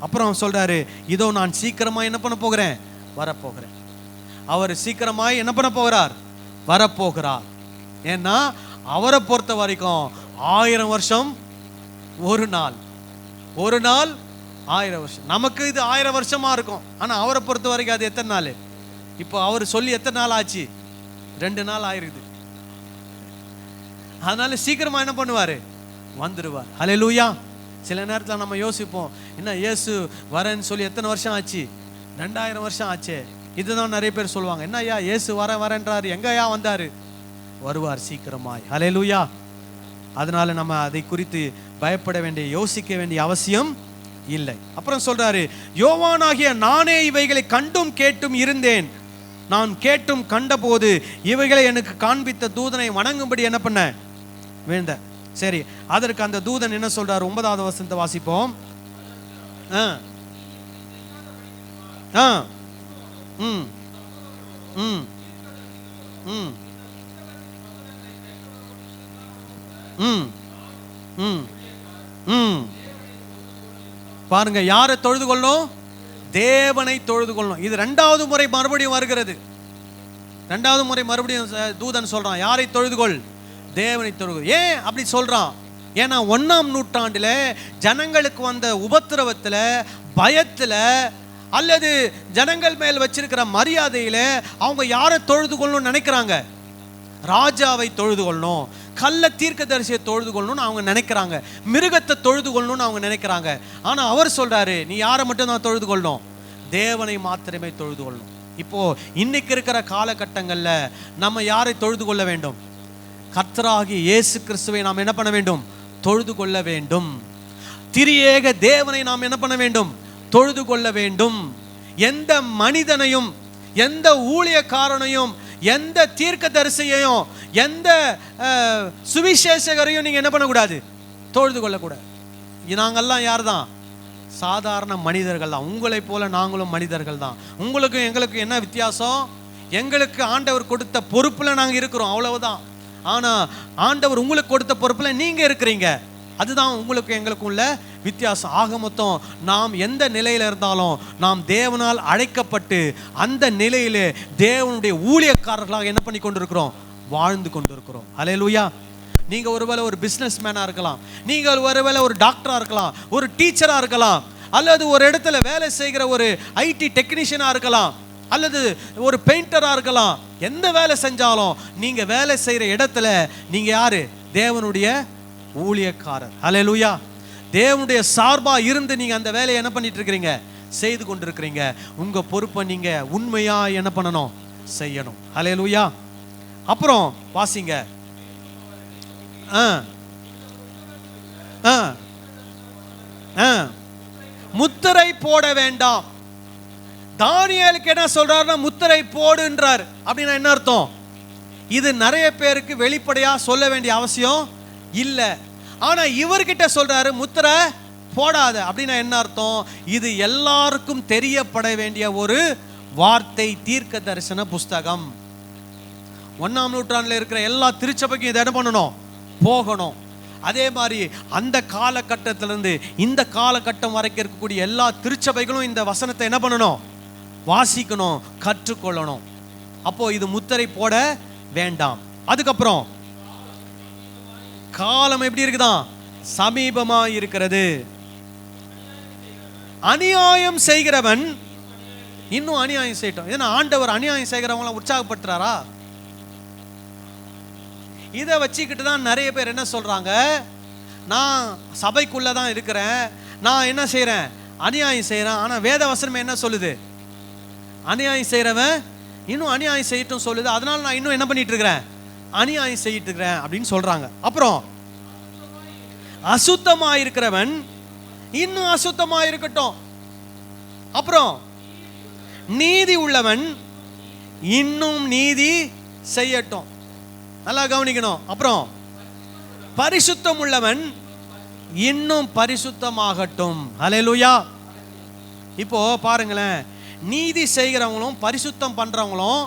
அப்புறம் சொல்றாரு, இதோ நான் சீக்கிரமா என்ன பண்ண போகிறேன்? வரப்போகிறேன். அவர் சீக்கிரமாய் என்ன பண்ண போகிறார்? வரப்போகிறார். ஏன்னா அவரை பொறுத்த வரைக்கும் 1000 வருஷம் ஒரு நாள், ஒரு நாள் 1000 வருஷம். நமக்கு இது 1000 வருஷமா இருக்கும். ஆனா அவரை பொறுத்த வரைக்கும் அது எத்தனை நாள்? இப்போ அவர் சொல்லி எத்தனை நாள் ஆச்சு? 2 நாள் ஆயிருக்குது. அதனால சீக்கிரமா என்ன பண்ணுவாரு? வந்துடுவார். ஹல்லேலூயா. சில நேரத்தில் நம்ம யோசிப்போம், என்ன இயேசு வரேன்னு சொல்லி எத்தனை வருஷம் ஆச்சு? 2000 வருஷம் ஆச்சு. இதுதான் நிறைய பேர் சொல்லுவாங்க, என்ன ஐயா இயேசு வரேன்றாரு, எங்க ஐயா வந்தாரு? வருவார் சீக்கிரமாய். ஹல்லேலூயா. அதனால நம்ம அதை குறித்து பயப்பட வேண்டிய, யோசிக்க வேண்டிய அவசியம் இல்லை. அப்புறம் சொல்றாரு, யோவானாகிய நானே இவைகளை கண்டும் கேட்டும் இருந்தேன். நான் கேட்டும் கண்டபோது இவைகளை எனக்கு காண்பித்த தூதனை வணங்கும்படி என்ன பண்ண வேண்ட. சரி, அதற்கு அந்த தூதன் என்ன சொல்றாரு? 9வது வசனத்தை வாசிப்போம். பாருங்க, யாரை தொழுது கொள்ளணும்? தேவனை தொழுது கொள்ளணும். இது 2வது முறை மறுபடியும் வருகிறது. 2வது முறை மறுபடியும் தூதன் சொல்றான், யாரை தொழுதுகொள்? தேவனை தொழுது. ஏன் அப்படி சொல்றான்? ஏன்னா 1ஆம் நூற்றாண்டில் ஜனங்களுக்கு வந்த உபத்திரவத்தில், பயத்தில், அல்லது ஜனங்கள் மேல் வச்சிருக்கிற மரியாதையில் அவங்க யாரை தொழுது கொள்ளணும்னு நினைக்கிறாங்க? ராஜாவை தொழுது கொள்ளணும், கள்ள தீர்க்கதரிசியை தொழுது கொள்ளணும்னு அவங்க நினைக்கிறாங்க, மிருகத்தை தொழுது கொள்ளணும்னு அவங்க நினைக்கிறாங்க. ஆனால் அவர் சொல்றாரு, நீ யாரை மட்டும் தான் தொழுது கொள்ளணும்? தேவனை மாத்திரமே தொழுது கொள்ளணும். இப்போ இன்னைக்கு இருக்கிற காலகட்டங்களில் நம்ம யாரை தொழுது கொள்ள வேண்டும்? கர்த்தராகிய இயேசு கிறிஸ்துவை நாம் என்ன பண்ண வேண்டும்? தொழுது கொள்ள வேண்டும். திரியேக தேவனை நாம் என்ன பண்ண வேண்டும்? தொழுது கொள்ள வேண்டும். எந்த மனிதனையும், எந்த ஊழியக்காரனையும், எந்த தீர்க்கதரிசியையும், எந்த சுவிசேஷகரையும் நீங்க என்ன பண்ணக்கூடாது? தொழுது கொள்ளக்கூடாது. நாங்கெல்லாம் யார் தான்? சாதாரண மனிதர்கள் தான். உங்களை போல நாங்களும் மனிதர்கள் தான். உங்களுக்கும் எங்களுக்கும் என்ன வித்தியாசம்? எங்களுக்கு ஆண்டவர் கொடுத்த பொறுப்புல நாங்கள் இருக்கிறோம், அவ்வளவுதான். ஆனா ஆண்டவர் உங்களுக்கு கொடுத்த பொறுப்புல நீங்க இருக்கிறீங்க. அதுதான் உங்களுக்கு எங்களுக்கும் உள்ள வித்தியாசம். ஆக மொத்தம் நாம் எந்த நிலையில இருந்தாலும் நாம் தேவனால் அழைக்கப்பட்டு அந்த நிலையிலே தேவனுடைய ஊழியக்காரர்களாக என்ன பண்ணி கொண்டிருக்கிறோம்? வாழ்ந்து கொண்டிருக்கிறோம். ஹல்லேலூயா. நீங்க ஒருவேளை ஒரு பிசினஸ் மேனா இருக்கலாம், நீங்க ஒருவேளை ஒரு டாக்டரா இருக்கலாம், ஒரு டீச்சரா இருக்கலாம், அல்லது ஒரு இடத்துல வேலை செய்கிற ஒரு ஐடி டெக்னீஷியனா இருக்கலாம், அல்லது ஒரு பெயிண்டரா இருக்கலாம். எந்த வேலை செஞ்சாலும் நீங்க வேலை செய்யற இடத்துல நீங்க யாரு? தேவனுடைய ஊழியக்காரர். ஹல்லேலூயா. தேவனுடைய சார்பா இருந்து நீங்க அந்த வேலையை என்ன பண்ணிட்டு இருக்கிறீங்க? செய்து கொண்டிருக்கிறீங்க. உங்க பொறுப்பை நீங்க உண்மையா என்ன பண்ணணும்? செய்யணும். ஹல்லேலூயா. அப்புறம் வாசிங்க. முத்திரை போட வேண்டாம். தானியேலுக்கு என்ன சொல்றாருன்னா முத்திரை போடுன்றார். அப்படின்னா என்ன அர்த்தம்? இது நிறைய பேருக்கு வெளிப்படையா சொல்ல வேண்டிய அவசியம் இல்லை. ஆனா இவர்கிட்ட சொல்றாரு முத்திரை போடாத. அப்படின்னா என்ன அர்த்தம்? இது எல்லாருக்கும் தெரியப்பட வேண்டிய ஒரு வார்த்தை, தீர்க்க தரிசன புஸ்தகம். 1ஆம் நூற்றாண்டில் இருக்கிற எல்லா திருச்சபைக்கும் இதை என்ன பண்ணணும்? போகணும். அதே மாதிரி அந்த காலகட்டத்திலிருந்து இந்த காலகட்டம் வரைக்கும் இருக்கக்கூடிய எல்லா திருச்சபைகளும் இந்த வசனத்தை என்ன பண்ணணும்? வாசிக்கணும், கற்றுக்கொள்ளணும். அப்போ இது முத்திரை போட வேண்டாம். அதுக்கப்புறம் காலம் எப்படி இருக்குதான்? சமீபமா இருக்கிறது. அநியாயம் செய்கிறவன் இன்னும் அநியாயம் செய்யட்டும். ஏன்னா ஆண்டவர் அநியாயம் செய்கிறவங்கள உற்சாகப்படுத்துறாரா? இதை வச்சுக்கிட்டு தான் நிறைய பேர் என்ன சொல்றாங்க, நான் சபைக்குள்ள தான் இருக்கிறேன், நான் என்ன செய்யறேன்? அநியாயம் செய்யறேன். ஆனா வேத வசனம் என்ன சொல்லுது? அநியாயம் செய்யறவன் இன்னும் அநியாயம் செய்யட்டும் சொல்லுது. அதனால நான் இன்னும் என்ன பண்ணிட்டு இருக்கிறேன்? அநியாயம் செய்யிட்டு இருக்கிறேன் அப்படின்னு சொல்றாங்க. அப்புறம் அசுத்தமா இருக்கிறவன் இன்னும் அசுத்தமா இருக்கட்டும். அப்புறம் நீதி உள்ளவன் இன்னும் நீதி செய்யட்டும். நல்லா கவனிக்கணும். அப்புறம் பரிசுத்தம் உள்ளவன் இன்னும் பரிசுத்தமாகட்டும். ஹல்லேலூயா. இப்போ பாருங்களேன், நீதி செய்கிறவங்களும் பரிசுத்தம் பண்றவங்களும்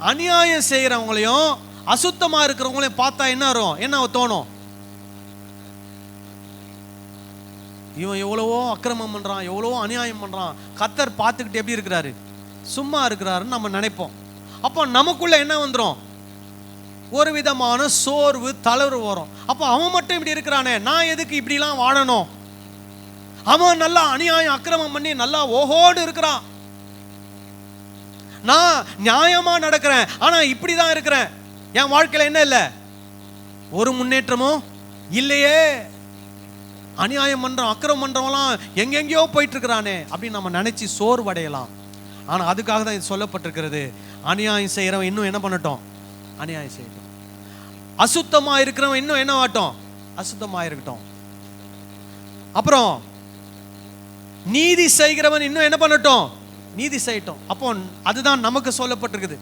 அநியாயம் செய்கிறவங்களையும் அசுத்தமா இருக்கிறவங்களையும் பார்த்தா என்ன வரும்? என்ன தோணும்? இவன் எவ்வளவோ அக்கிரமம் பண்றான், எவ்வளவோ அநியாயம் பண்றான், கர்த்தர் பார்த்துக்கிட்டு எப்படி இருக்கிறாரு? சும்மா இருக்கிறாருன்னு நம்ம நினைப்போம். அப்போ நமக்குள்ள என்ன வந்துடும்? ஒரு விதமான சோர்வு, தளர்வு வரும். அப்போ அவன் மட்டும் இப்படி இருக்கிறானே, நான் எதுக்கு இப்படிலாம் வாழணும்? அவன் நல்லா அநியாயம் அக்கிரமம் பண்ணி நல்லா ஓஹோடு இருக்கிறான், நான் நியாயமா நடக்கிறேன், ஆனா இப்படிதான் இருக்கிறேன், என் வாழ்க்கையில என்ன இல்லை? ஒரு முன்னேற்றமும் இல்லையே. அநியாயம் பண்றான், அக்கிரமம் பண்றவங்களாம் எங்கெங்கயோ போயிட்டு இருக்கிறானே அப்படின்னு நம்ம நினைச்சு சோர்வடையலாம். ஆனா அதுக்காக தான் இது சொல்லப்பட்டிருக்கிறது. அநியாயம் செய்யறவன் இன்னும் என்ன பண்ணட்டும்? அநியாயம் செய்யட்டும். அசுத்தமா இருக்கிறவன் இன்னும் என்ன ஆகட்டும்? அசுத்தமா இருக்கட்டும். அப்புறம் நீதி செய்கிறவன் இன்னும் என்ன பண்ணட்டும்? நீதி செய்யட்டும். அப்போ அதுதான் நமக்கு சொல்லப்பட்டிருக்குது.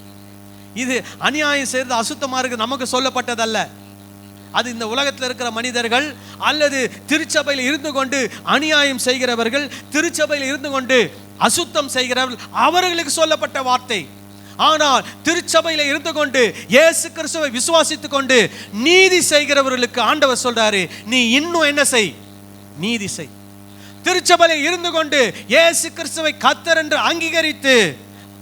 இது அநியாயம் செய்யறது, அசுத்தமா இருக்கு நமக்கு சொல்லப்பட்டதல்ல. அது இந்த உலகத்தில் இருக்கிற மனிதர்கள் அல்லது திருச்சபையில் இருந்து கொண்டு அநியாயம் செய்கிறவர்கள், திருச்சபையில் இருந்து கொண்டு அசுத்தம் செய்கிறவர்கள், அவர்களுக்கு சொல்லப்பட்ட வார்த்தை. ஆனால் திருச்சபையில் இருந்து கொண்டு இயேசு கிறிஸ்துவை விசுவாசித்துக் கொண்டு நீதி செய்கிறவர்களுக்கு ஆண்டவர் சொல்றாரு, நீ இன்னும் என்ன செய்? நீதி செய். திருச்சபையில் இருந்து கொண்டு இயேசு கிறிஸ்துவை கர்த்தர் என்று அங்கீகரித்து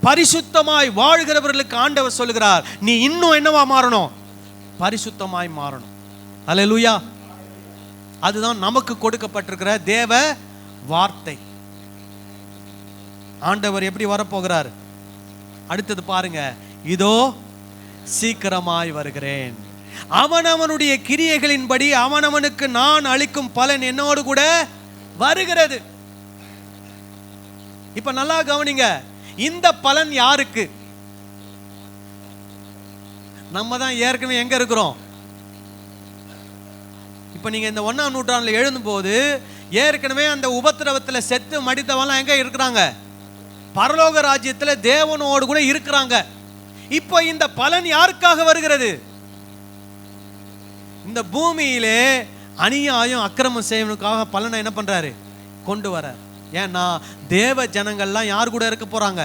பரிசுத்தமாய் வாழ்கிறவர்களுக்கு ஆண்டவர் சொல்லுகிறார், நீ இன்னும் என்னவா மாறணும்? பரிசுத்தமாய் மாறணும். அல்லேலூயா. அதுதான் நமக்கு கொடுக்கப்பட்டிருக்கிற தேவ வார்த்தை. ஆண்டவர் எப்படி வரப்போகிறார்? அடுத்தது பாருங்க, இதோ சீக்கிரமாய் வருகிறேன், அவனவனுடைய கிரியைகளின்படி அவனவனுக்கு நான் அளிக்கும் பலன் என்னோடு கூட வருகிறது. இப்ப நல்லா கவனிங்க, இந்த பலன் யாருக்கு? நம்ம தான் ஏற்கனவே எங்க இருக்கிறோம்? இப்ப நீங்க இந்த 1ஆம் நூற்றாண்டுல எழுதும் போது ஏற்கனவே அந்த உபத்திரவத்தில் செத்து மடித்தவெல்லாம் எங்க இருக்கிறாங்க? பரலோக ராஜ்யத்தில் தேவனோடு கூட இருக்கிறாங்க. இப்போ இந்த பலன் யாருக்காக வருகிறது? இந்த பூமியிலே அநியாயம் அக்கிரமம் செய்வனுக்காக பலனை என்ன பண்றாரு? கொண்டு வர. ஏன்னா தேவ ஜனங்கள்லாம் யார் கூட இருக்க போறாங்க?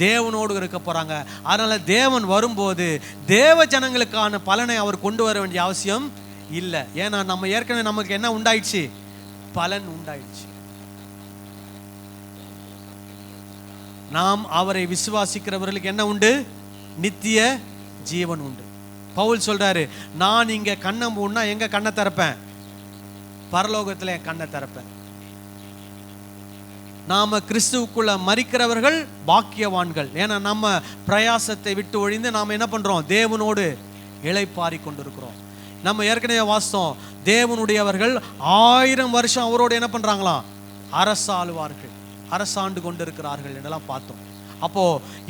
தேவனோடு இருக்க போறாங்க. அதனால தேவன் வரும்போது தேவ ஜனங்களுக்கான பலனை அவர் கொண்டு வர வேண்டிய அவசியம் இல்லை. ஏன்னா நம்ம ஏற்கனவே நமக்கு என்ன உண்டாயிடுச்சு? பலன் உண்டாயிடுச்சு. நாம் அவரை விசுவாசிக்கிறவர்களுக்கு என்ன உண்டு? நித்திய ஜீவன் உண்டு. பவுல் சொல்றாரு, நான் இங்க கண்ணை மூடினா எங்க கண்ணை திறப்பேன்? பரலோகத்துல என் கண்ணை திறப்பேன். நாம கிறிஸ்துவுக்குள்ள மரிக்கிறவர்கள் பாக்கியவான்கள். ஏன்னா நம்ம பிரயாசத்தை விட்டு ஒழிந்து நாம என்ன பண்றோம்? தேவனோடு இளைப்பாரி கொண்டிருக்கிறோம். நம்ம ஏற்கனவே வாசித்தோம், தேவனுடையவர்கள் 1000 வருஷம் அவரோடு என்ன பண்றாங்களாம்? அரசாளுவார்கள், அரசாண்டு கொண்டிருக்கிறார்கள் என்றெல்லாம் பார்த்தோம். அப்போ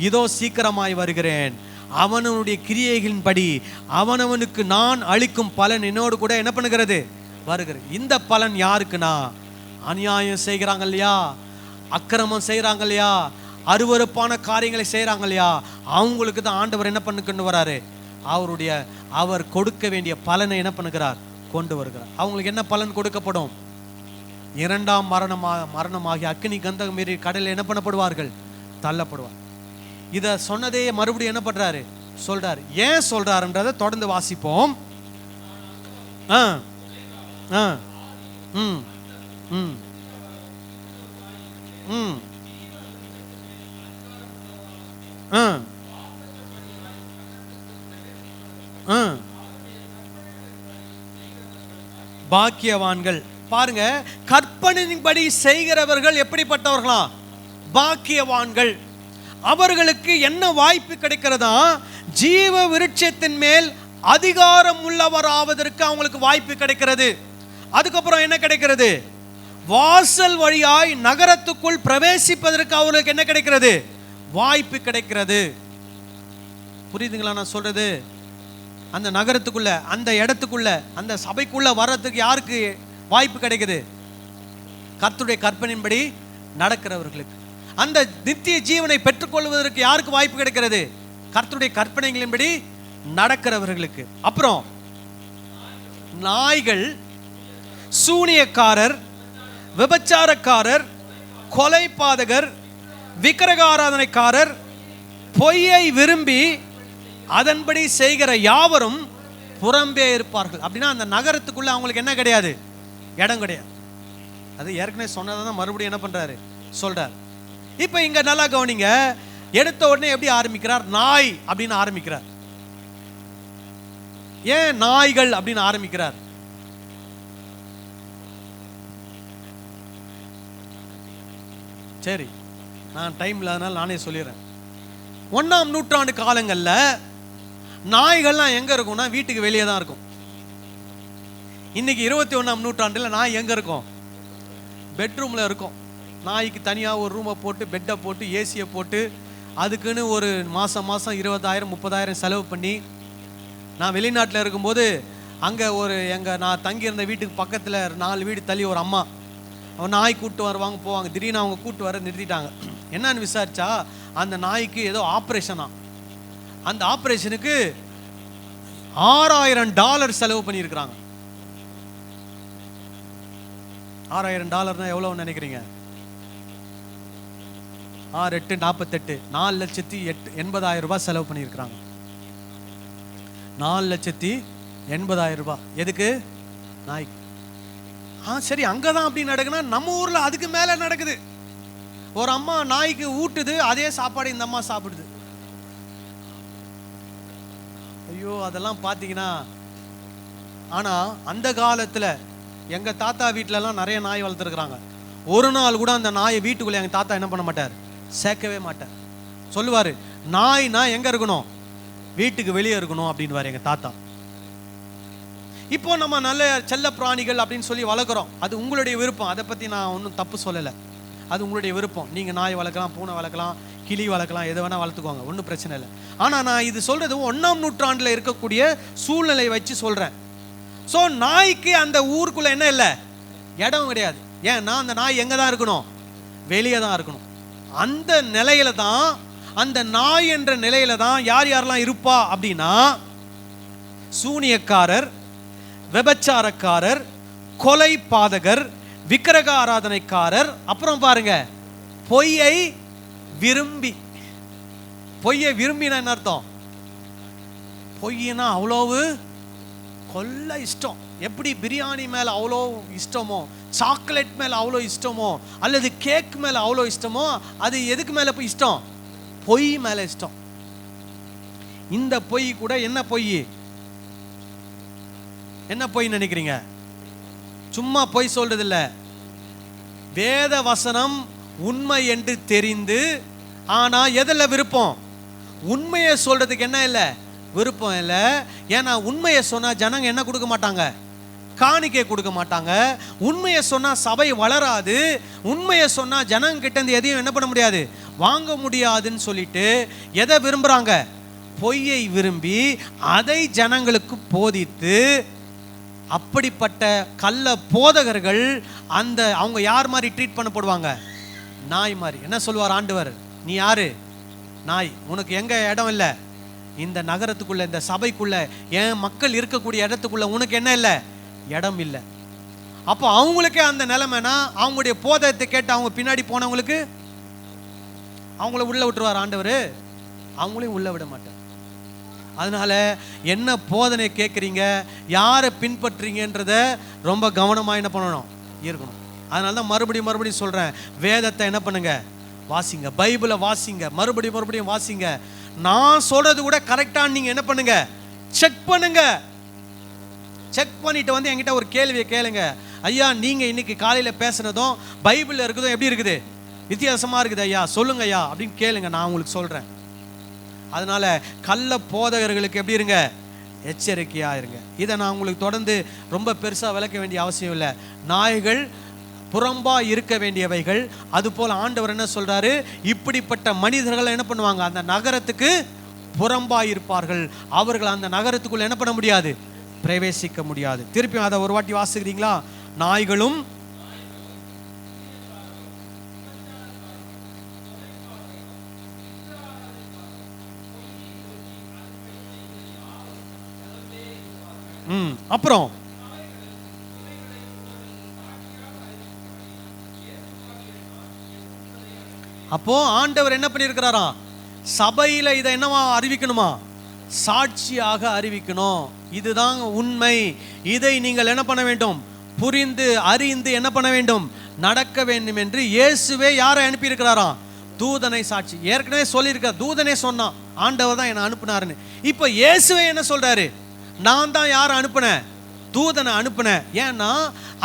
இதோ சீக்கிரமாய் வருகிறேன், அவனவனுடைய கிரியைகளின்படி அவனவனுக்கு நான் அளிக்கும் பலன் என்னோடு கூட என்ன பண்ணுகிறது? வருகிறது. இந்த பலன் யாருக்குன்னா, அநியாயம் செய்கிறாங்க இல்லையா, அக்கிரமம் செய்கிறாங்க இல்லையா, அருவருப்பான காரியங்களை செய்கிறாங்க இல்லையா, அவங்களுக்கு தான் ஆண்டவர் என்ன கொண்டு வராரு? அவர் கொடுக்க வேண்டிய பலனை என்ன பண்ணுகிறார்? கொண்டு வருகிறார். அவங்களுக்கு என்ன பலன் கொடுக்கப்படும்? 2ஆம் மரணமாகி அக்கினி கந்தகம் மீறி கடலில் என்ன பண்ணப்படுவார்கள்? தள்ளப்படுவார். இத சொன்னதே மறுபடியும் என்ன பண்றாரு? சொல்றாரு. ஏன் சொல்றாருன்றதை தொடர்ந்து வாசிப்போம். பாக்கியவான்கள். பாருங்க, கற்பனையின்படி செய்கிறவர்கள் எப்படிப்பட்டவர்களா? பாக்கியவான்கள். அவர்களுக்கு என்ன வாய்ப்பு கிடைக்கிறதா? ஜீவ விருட்சத்தின் மேல் அதிகாரம் உள்ளவராவதற்கு அவங்களுக்கு வாய்ப்பு கிடைக்கிறது. அதுக்கப்புறம் என்ன கிடைக்கிறது? வாசல் வழியாய் நகரத்துக்குள் பிரவேசிப்பதற்கு அவர்களுக்கு என்ன கிடைக்கிறது? வாய்ப்பு கிடைக்கிறது. புரியுதுங்களா நான் சொல்றது? அந்த நகரத்துக்குள்ள, அந்த இடத்துக்குள்ள, அந்த சபைக்குள்ள வர்றதுக்கு யாருக்கு வாய்ப்பு கிடைக்குது? கர்த்தருடைய கற்பனையின்படி நடக்கிறவர்களுக்கு. அந்த நித்திய ஜீவனை பெற்றுக்கொள்வதற்கு யாருக்கு வாய்ப்பு கிடைக்கிறது? கர்த்தருடைய கற்பனைகளின்படி நடக்கிறவர்களுக்கு. அப்புறம் நாய்கள், சூனியக்காரர், விபச்சாரக்காரர், கொலைபாதகர், விக்கிரகாராதனைக்காரர், பொய்யை விரும்பி அதன்படி செய்கிற யாவரும் புறம்பே இருப்பார்கள். அப்படின்னா அந்த நகரத்துக்குள்ள அவங்களுக்கு என்ன கிடையாது? இடம் கிடையாது. அது ஏற்கனவே சொன்னதை தான் மறுபடியும் என்ன பண்றாரு? சொல்றார். இப்ப இங்க நல்லா கவனிங்க, எடுத்த உடனே எப்படி ஆரம்பிக்கிறார்? நாய் அப்படின்னு ஆரம்பிக்கிறார். ஏன் நாய்கள் அப்படின்னு ஆரம்பிக்கிறார்? சரி, நான் டைம் இல்லாதனால நானே சொல்லிடுறேன். 1ஆம் நூற்றாண்டு காலங்கள்ல நாய்கள்லாம் எங்க இருக்கும்னா வீட்டுக்கு வெளியே தான் இருக்கும். இன்னைக்கு 21ஆம் நூற்றாண்டுல நாய் எங்க இருக்கும்? பெட்ரூம்ல இருக்கும். நாய்க்கு தனியாக ஒரு ரூமை போட்டு, பெட்டை போட்டு, ஏசியை போட்டு, அதுக்குன்னு ஒரு மாதம் 20,000 30,000 செலவு பண்ணி. நான் வெளிநாட்டில் இருக்கும்போது அங்கே நான் தங்கியிருந்த வீட்டுக்கு பக்கத்தில் 4 வீடு தள்ளி ஒரு அம்மா, அவன் நாய் கூப்பிட்டு வருவாங்க போவாங்க. திடீர்னு அவங்க கூப்பிட்டு வர நிறுத்திட்டாங்க. என்னன்னு விசாரிச்சா அந்த நாய்க்கு ஏதோ ஆப்ரேஷனா. அந்த ஆப்ரேஷனுக்கு $6,000 செலவு பண்ணியிருக்கிறாங்க. $6,000 எவ்வளவு நினைக்கிறீங்க? 6 8 48 4,80,000 செலவு பண்ணியிருக்கிறாங்க. 4,80,000. எதுக்கு? நாய்க்கு. சரி, அங்கதான் அப்படி நடக்குன்னா நம்ம ஊர்ல அதுக்கு மேல நடக்குது. ஒரு அம்மா நாய்க்கு ஊட்டுது, அதே சாப்பாடு இந்த அம்மா சாப்பிடுது. ஐயோ, அதெல்லாம் பார்த்தீங்கன்னா. ஆனா அந்த காலத்துல எங்கள் தாத்தா வீட்டிலலாம் நிறைய நாய் வளர்த்துருக்குறாங்க. ஒரு நாள் கூட அந்த நாயை வீட்டுக்குள்ளே எங்கள் தாத்தா என்ன பண்ண மாட்டார், சேர்க்கவே மாட்டார். சொல்லுவார், நாய்னா எங்கே இருக்கணும், வீட்டுக்கு வெளியே இருக்கணும் அப்படின்வார் எங்கள் தாத்தா. இப்போ நம்ம நல்ல செல்ல பிராணிகள் அப்படின்னு சொல்லி வளர்க்குறோம், அது உங்களுடைய விருப்பம். அதை பற்றி நான் ஒன்றும் தப்பு சொல்லலை, அது உங்களுடைய விருப்பம். நீங்கள் நாய் வளர்க்கலாம், பூனை வளர்க்கலாம், கிளி வளர்க்கலாம், எது வேணால் வளர்த்துக்கோங்க, ஒன்றும் பிரச்சனை இல்லை. ஆனால் நான் இது சொல்கிறது 1ஆம் நூற்றாண்டில் இருக்கக்கூடிய சூழ்நிலை வச்சு சொல்கிறேன். ஸோ நாய்க்கு அந்த ஊருக்குள்ளே என்ன இல்லை, இடம் கிடையாது. ஏன்னா அந்த நாய் எங்கே தான் இருக்கணும், வெளியே தான் இருக்கணும். அந்த நிலையில தான், அந்த நாய் என்ற நிலையில தான் யார் யாரெல்லாம் இருப்பா அப்படின்னா, சூனியக்காரர், விபச்சாரக்காரர், கொலை பாதகர், விக்கிரக ஆராதனைக்காரர், அப்புறம் பாருங்க பொய்யை விரும்பி. பொய்யை விரும்பினா என்ன அர்த்தம், பொய்னா அவ்வளவு கொல்ல இஷ்டம். எப்படி பிரியாணி மேல அவ்வளோ இஷ்டமோ, சாக்லேட் மேல அவ்வளோ இஷ்டமோ, அல்லது கேக் மேல அவ்வளோ இஷ்டமோ, அது எதுக்கு மேல போய் இஷ்டம், பொய் மேல இஷ்டம். இந்த பொய் கூட என்ன பொய், என்ன பொய் நினைக்கிறீங்க, சும்மா பொய் சொல்றது இல்ல. வேத வசனம் உண்மை என்று தெரிந்து, ஆனா எதில் விருப்பம், உண்மையை சொல்றதுக்கு என்ன இல்லை, விருப்பம் இல்லை. ஏன்னா உண்மையை சொன்னா ஜனங்க என்ன கொடுக்க மாட்டாங்க, காணிக்கை கொடுக்க மாட்டாங்க. உண்மையை சொன்னா சபை வளராது. உண்மையை சொன்னா ஜனங்க கிட்ட இருந்து எதையும் என்ன பண்ண முடியாது, வாங்க முடியாதுன்னு சொல்லிட்டு எதை விரும்புறாங்க, பொய்யை விரும்பி அதை ஜனங்களுக்கு போதித்து, அப்படிப்பட்ட கள்ள போதகர்கள் அந்த அவங்க யார் மாதிரி ட்ரீட் பண்ணப்படுவாங்க, நாய் மாதிரி. என்ன சொல்வார் ஆண்டவர், நீ யாரு, நாய், உனக்கு எங்க இடம் இல்லை, இந்த நகரத்துக்குள்ள, இந்த சபைக்குள்ள, என் மக்கள் இருக்கக்கூடிய இடத்துக்குள்ள உனக்கு என்ன இல்லை, இடம் இல்லை. அப்போ அவங்களுக்கே அந்த நிலைமைனா, அவங்களுடைய போதத்தை கேட்டு அவங்க பின்னாடி போனவங்களுக்கு அவங்கள உள்ள விட்டுருவார் ஆண்டவர், அவங்களையும் உள்ள விட மாட்டார். அதனால என்ன போதனை கேட்குறீங்க, யாரை பின்பற்றுறீங்கன்றத ரொம்ப கவனமாக என்ன பண்ணணும், இருக்கணும். அதனால தான் மறுபடியும் சொல்கிறேன், வேதத்தை என்ன பண்ணுங்க, வாசிங்க, பைபிளை வாசிங்க, மறுபடியும் வாசிங்க. நான் சொல்றது கூட கரெக்டாக நீங்கள் என்ன பண்ணுங்க, செக் பண்ணுங்க. செக் பண்ணிட்டு வந்து என்கிட்ட ஒரு கேள்வியை கேளுங்க, ஐயா நீங்கள் இன்னைக்கு காலையில் பேசுனதும் பைபிளில் இருக்குதும் எப்படி இருக்குது, வித்தியாசமாக இருக்குது ஐயா, சொல்லுங்க ஐயா அப்படின்னு கேளுங்க, நான் உங்களுக்கு சொல்கிறேன். அதனால கள்ள போதகர்களுக்கு எப்படி இருங்க, எச்சரிக்கையாக இருங்க. இதை நான் உங்களுக்கு தொடர்ந்து ரொம்ப பெருசாக விளக்க வேண்டிய அவசியம் இல்லை. நாய்கள் புறம்பா இருக்க வேண்டியவைகள். அதுபோல் ஆண்டவர் என்ன சொல்றாரு, இப்படிப்பட்ட மனிதர்கள் என்ன பண்ணுவாங்க, அந்த நகரத்துக்கு புறம்பா இருப்பார்கள். அவர்கள் அந்த நகரத்துக்குள்ள என்ன பண்ண முடியாது, பிரவேசிக்க முடியாது. திருப்பி அதை ஒரு வாட்டி வாசிக்கிறீங்களா, நாய்களும் அப்புறம் அப்போ ஆண்டவர் என்ன பண்ணியிருக்கிறாராம், சபையில இதை என்னவா அறிவிக்கணுமா, சாட்சியாக அறிவிக்கணும். இதுதான் உண்மை, இதை நீங்கள் என்ன பண்ண வேண்டும், புரிந்து அறிந்து என்ன பண்ண வேண்டும், நடக்க வேண்டும் என்று இயேசுவே யாரை அனுப்பியிருக்கிறாராம், தூதனை சாட்சி. ஏற்கனவே சொல்லியிருக்க, தூதனே சொன்னான், ஆண்டவர் தான் என்னை அனுப்புனாருன்னு. இப்போ இயேசுவே என்ன சொல்றாரு, நான் தான் யாரை அனுப்புனேன், தூதனை அனுப்புனேன். ஏன்னா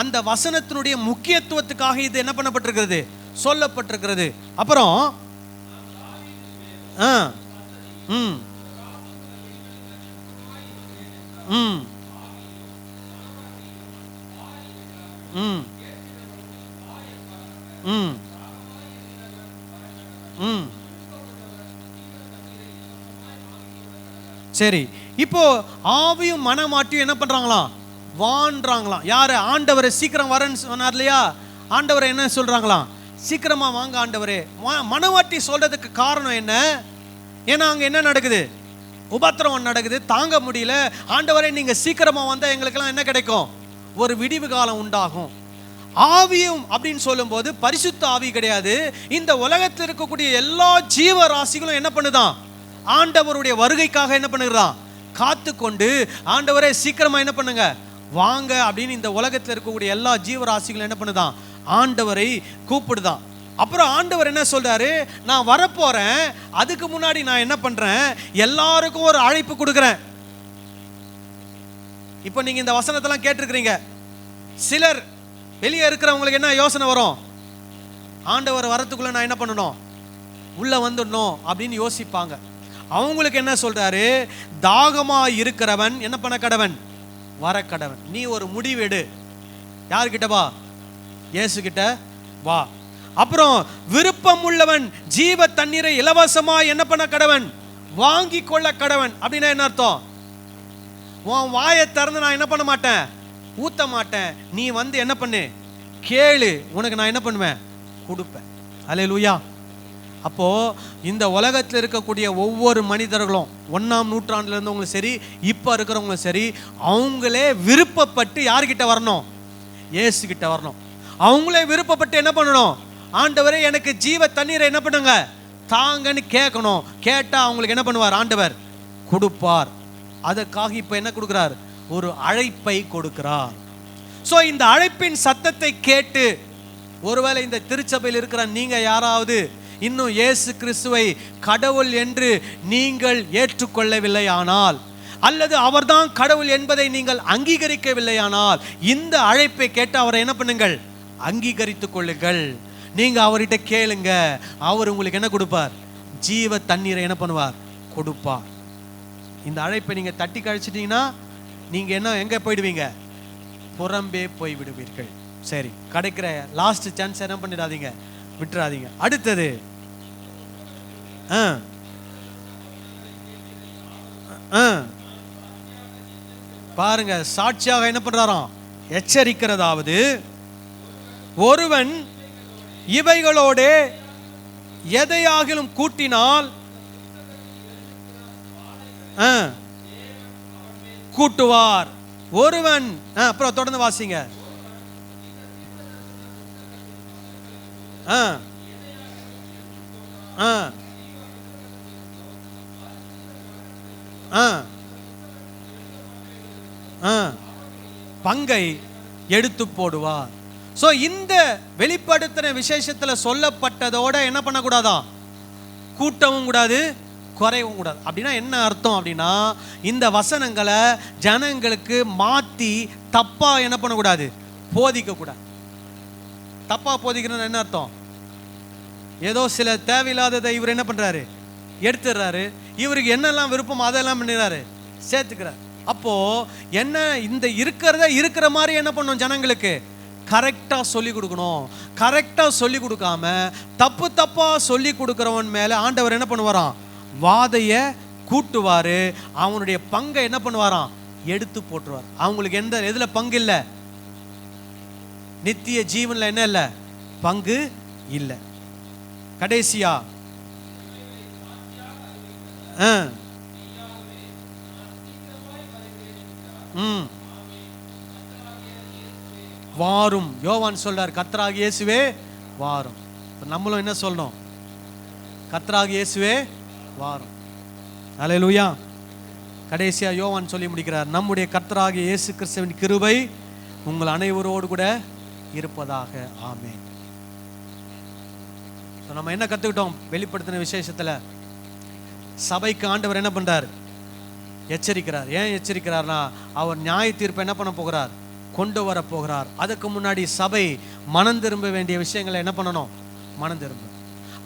அந்த வசனத்தினுடைய முக்கியத்துவத்துக்காக இது என்ன பண்ணப்பட்டிருக்கிறது, சொல்லப்பட்டிருக்கிறது. அப்புறம் சரி, இப்போ ஆவியும் மனமாட்டியும் என்ன பண்றாங்களாம், வான்றாங்களாம். யாரு, ஆண்டவரை சீக்கிரம் வரேன்னு சொன்னார் இல்லையா, ஆண்டவரை என்ன சொல்றாங்களாம், சீக்கிரமா வாங்க ஆண்டவரே. மனவாட்டி சொல்றதுக்கு காரணம் என்ன, ஏன்னா அங்க என்ன நடக்குது, உபத்திரவம் நடக்குது, தாங்க முடியல. ஆண்டவரே நீங்க சீக்கிரமா வந்தா எங்களுக்கெல்லாம் என்ன கிடைக்கும், ஒரு விடிவு காலம் உண்டாகும். ஆவியும் அப்படின்னு சொல்லும் போது பரிசுத்த ஆவி கிடையாது, இந்த உலகத்தில் இருக்கக்கூடிய எல்லா ஜீவராசிகளும் என்ன பண்ணுதான், ஆண்டவருடைய வருகைக்காக என்ன பண்ணுகிறான், காத்து கொண்டு, ஆண்டவரே சீக்கிரமா என்ன பண்ணுங்க வாங்க அப்படின்னு இந்த உலகத்தில் இருக்கக்கூடிய எல்லா ஜீவராசிகளும் என்ன பண்ணுதான், ஆண்டவரை கூப்பிடுதான். அப்புறம் ஆண்டவர் என்ன சொல்றாரு, நான் வரப்போறேன், அதுக்கு முன்னாடி நான் என்ன பண்றேன், எல்லாருக்கும் ஒரு அழைப்பு கொடுக்குறேன். இப்போ நீங்க இந்த வசனத்தெல்லாம் கேட்டிருக்கிறீங்க, சிலர் வெளியே இருக்கிறவங்களுக்கு என்ன யோசனை வரும்? ஆண்டவர் வரத்துக்குள்ள நான் என்ன பண்ணணும், உள்ள வந்துடணும் அப்படின்னு யோசிப்பாங்க. அவங்களுக்கு என்ன சொல்றாரு? தாகமா இருக்கிறவன் என்ன பண்ண கடவன்? வர கடவன். நீ ஒரு முடிவெடு. யார்கிட்ட வா? இயேசு கிட்ட வா. அப்புறம் விருப்பம் உள்ளவன் ஜீவ தண்ணீரை இலவசமா என்ன பண்ண கடவன்? வாங்கி கொள்ள கடவன். அப்படின்னா என்ன அர்த்தம்? உன் வாயை திறந்து நான் என்ன பண்ண மாட்டேன், ஊத்த மாட்டேன். நீ வந்து என்ன பண்ணு, கேளு, உனக்கு நான் என்ன பண்ணுவேன், கொடுப்பேன். அல்லேலூயா. அப்போ இந்த உலகத்தில் இருக்கக்கூடிய ஒவ்வொரு மனிதர்களும் 1ஆம் நூற்றாண்டுல இருந்தவங்களும் சரி, இப்ப இருக்கிறவங்களும் சரி, அவங்களே விருப்பப்பட்டு யார்கிட்ட வரணும்? இயேசு கிட்ட வரணும். அவங்களே விருப்பப்பட்டு என்ன பண்ணணும்? ஆண்டவரே எனக்கு ஜீவ தண்ணீரை என்ன பண்ணுங்க தாங்கன்னு கேட்கணும். கேட்டா அவங்களுக்கு என்ன பண்ணுவார்? ஆண்டவர் கொடுப்பார். அதற்காக இப்ப என்ன கொடுக்கிறார்? ஒரு அழைப்பை கொடுக்கிறார். சோ இந்த அழைப்பின் சத்தத்தை கேட்டு, ஒருவேளை இந்த திருச்சபையில் இருக்கிற நீங்க யாராவது இன்னும் இயேசு கிறிஸ்துவை கடவுள் என்று நீங்கள் ஏற்றுக்கொள்ளவில்லை ஆனால், அல்லது அவர்தான் கடவுள் என்பதை நீங்கள் அங்கீகரிக்கவில்லையானால், இந்த அழைப்பை கேட்டு அவரை என்ன பண்ணுங்கள்? அங்கீகரித்துக் கொள்ளுங்கள். நீங்க அவர்கிட்ட கேளுங்க, அவர் உங்களுக்கு என்ன கொடுப்பார்? ஜீவ தண்ணீரை என்ன பண்ணுவார்? கொடுப்பார். இந்த அழைப்பை நீங்க தட்டி கழிச்சிட்டீங்கன்னா நீங்க என்ன எங்க போயிடுவீங்க? புறம்பே போய் விடுவீர்கள். சரி, கிடைக்கிற லாஸ்ட் சான்ஸ் என்ன பண்ணிடாதீங்க, விட்டுறாதீங்க. அடுத்தது பாருங்க, சாட்சியாக என்ன பண்றாராம்? எச்சரிக்கிறதாவது, ஒருவன் இவைகளோட எதையாகிலும் கூட்டினால் கூட்டுவார். ஒருவன் அப்புறம் தொடர்ந்து வாசிங்க. பங்கை எடுத்து போடுவார். சோ இந்த வெளிப்படுத்தின விசேஷத்துல சொல்லப்பட்டதோட என்ன பண்ணக்கூடாதா? கூட்டவும் கூடாது, குறையவும் கூடாது. அப்படின்னா என்ன அர்த்தம் அப்படின்னா, இந்த வசனங்களை ஜனங்களுக்கு மாத்தி தப்பா என்ன பண்ணக்கூடாது? போதிக்க கூடாது. தப்பா போதிக்கிறது என்ன அர்த்தம்? ஏதோ சில தேவையில்லாததை இவர் என்ன பண்றாரு? எடுத்துடுறாரு. இவருக்கு என்னெல்லாம் விருப்பம் அதெல்லாம் பண்ணிடுறாரு, சேர்த்துக்கிறார். அப்போ என்ன, இந்த இருக்கிறத இருக்கிற மாதிரி என்ன பண்ணும்? ஜனங்களுக்கு கரெக்டா சொல்லி கொடுக்கணும். கரெக்டா சொல்லி கொடுக்காம தப்பு தப்பா சொல்லி கொடுக்கிறவன் மேல ஆண்டவர் என்ன பண்ணுவாராம்? வாதைய கூட்டுவாரு. அவனுடைய பங்கை என்ன பண்ணுவாராம்? எடுத்து போட்டுருவார். அவங்களுக்கு எந்த எதுல பங்கு இல்லை? நித்திய ஜீவன்ல என்ன இல்லை? பங்கு இல்லை. கடைசியா வாரும். யோவான் சொல்றார், கர்த்தராகிய இயேசுவே வாரும். நம்மளும் என்ன சொல்லணும்? கர்த்தராகிய இயேசுவே வாரும். அல்லேலூயா. கடைசியா யோவான் சொல்லி முடிக்கிறார், நம்முடைய கர்த்தராகிய இயேசு கிறிஸ்துவின் கிருபை உங்கள் அனைவரோடு கூட இருப்பதாக. ஆமென். நம்ம என்ன கத்துக்கிட்டோம் வெளிப்படுத்தின விசேஷத்துல? சபைக்கு ஆண்டவர் என்ன பண்றார்? எச்சரிக்கிறார். ஏன் எச்சரிக்கிறார்னா, அவர் நியாய தீர்ப்பு என்ன பண்ண போகிறார்? கொண்டு வர போகிறார். அதுக்கு முன்னாடி சபை மனம் திரும்ப வேண்டிய விஷயங்களை என்ன பண்ணணும்? மனம் திரும்ப.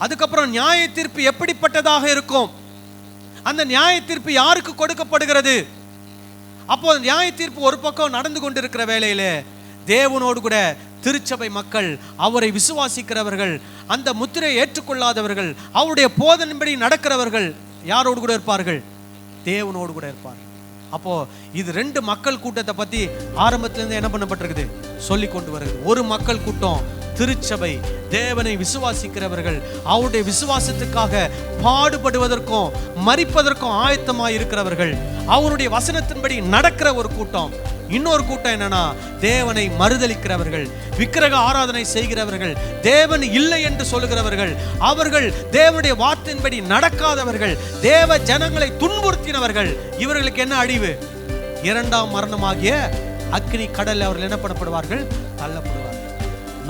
அதுக்கப்புறம் நியாய தீர்ப்பு எப்படிப்பட்டதாக இருக்கும்? அந்த நியாய தீர்ப்பு யாருக்கு கொடுக்கப்படுகிறது? அப்போ நியாய தீர்ப்பு ஒரு பக்கம் நடந்து கொண்டிருக்கிற வேளையிலே, தேவனோடு கூட திருச்சபை மக்கள், அவரை விசுவாசிக்கிறவர்கள், அந்த முத்திரையை ஏற்றுக்கொள்ளாதவர்கள், அவருடைய போதனைப்படி நடக்கிறவர்கள் யாரோடு கூட இருப்பார்கள்? தேவனோடு கூட இருப்பார்கள். அப்போ இது ரெண்டு மக்கள் கூட்டத்தை பத்தி ஆரம்பத்திலிருந்து என்ன பண்ணப்பட்டிருக்குது? சொல்லி கொண்டு வருகிறது. ஒரு மக்கள் கூட்டம் திருச்சபை, தேவனை விசுவாசிக்கிறவர்கள், அவருடைய விசுவாசத்துக்காக பாடுபடுவதற்கும் மரிப்பதற்கும் ஆயத்தமாய் இருக்கிறவர்கள், அவருடைய வசனத்தின்படி நடக்கிற ஒரு கூட்டம். இன்னொரு கூட்டம் என்னன்னா, தேவனை மறுதலிக்கிறவர்கள், விக்கிரக ஆராதனை செய்கிறவர்கள், தேவன் இல்லை என்று சொல்லுகிறவர்கள், அவர்கள் தேவனுடைய வார்த்தையின்படி நடக்காதவர்கள், தேவ ஜனங்களை துன்புறுத்தினவர்கள். இவர்களுக்கு என்ன அழிவு? 2ஆம் மரணமாகிய அக்னி கடலில் அவர்கள் என்ன பண்ணப்படுவார்கள்? தள்ளப்படுவார்கள்.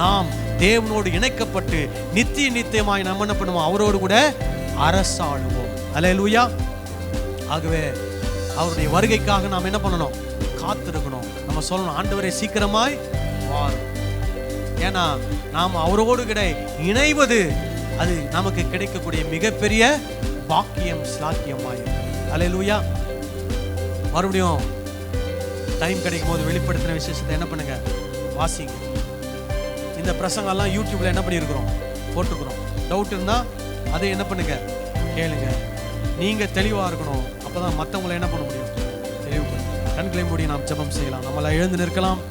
நாம் தேவனோடு இணைக்கப்பட்டு நித்திய நித்தியமாய் நம்ம என்ன பண்ணுவோம்? அவரோடு கூட அரசாளுவோம். அல்லேலூயா. ஆகவே அவருடைய வருகைக்காக நாம் என்ன பண்ணணும்? காத்திருக்கணும். நம்ம சொல்லணும், ஆண்டவரே சீக்கிரமாய் மாறும். ஏன்னா நாம் அவரோடு கூட இணைவது அது நமக்கு கிடைக்கக்கூடிய மிகப்பெரிய பாக்கியம், ஸ்லாக்கியமாயும். அல்லேலூயா. மறுபடியும் டைம் கிடைக்கும் போது வெளிப்படுத்தின விசேஷத்தை என்ன பண்ணுங்க, வாசிங்க. இந்த பிரசங்கெல்லாம் யூடியூப்ல என்ன பண்ணியிருக்கிறோம், போட்டிருக்கிறோம். டவுட் இருந்தா அதை என்ன பண்ணுங்க, கேளுங்க. நீங்க தெளிவா இருக்கணும். அப்பதான் மற்றவங்களை என்ன பண்ண முடியும், தெளிவுபடுத்தும். கண்களை மூடி நாம் ஜெபம் செய்யலாம். நம்மள எழுந்து நிற்கலாம்.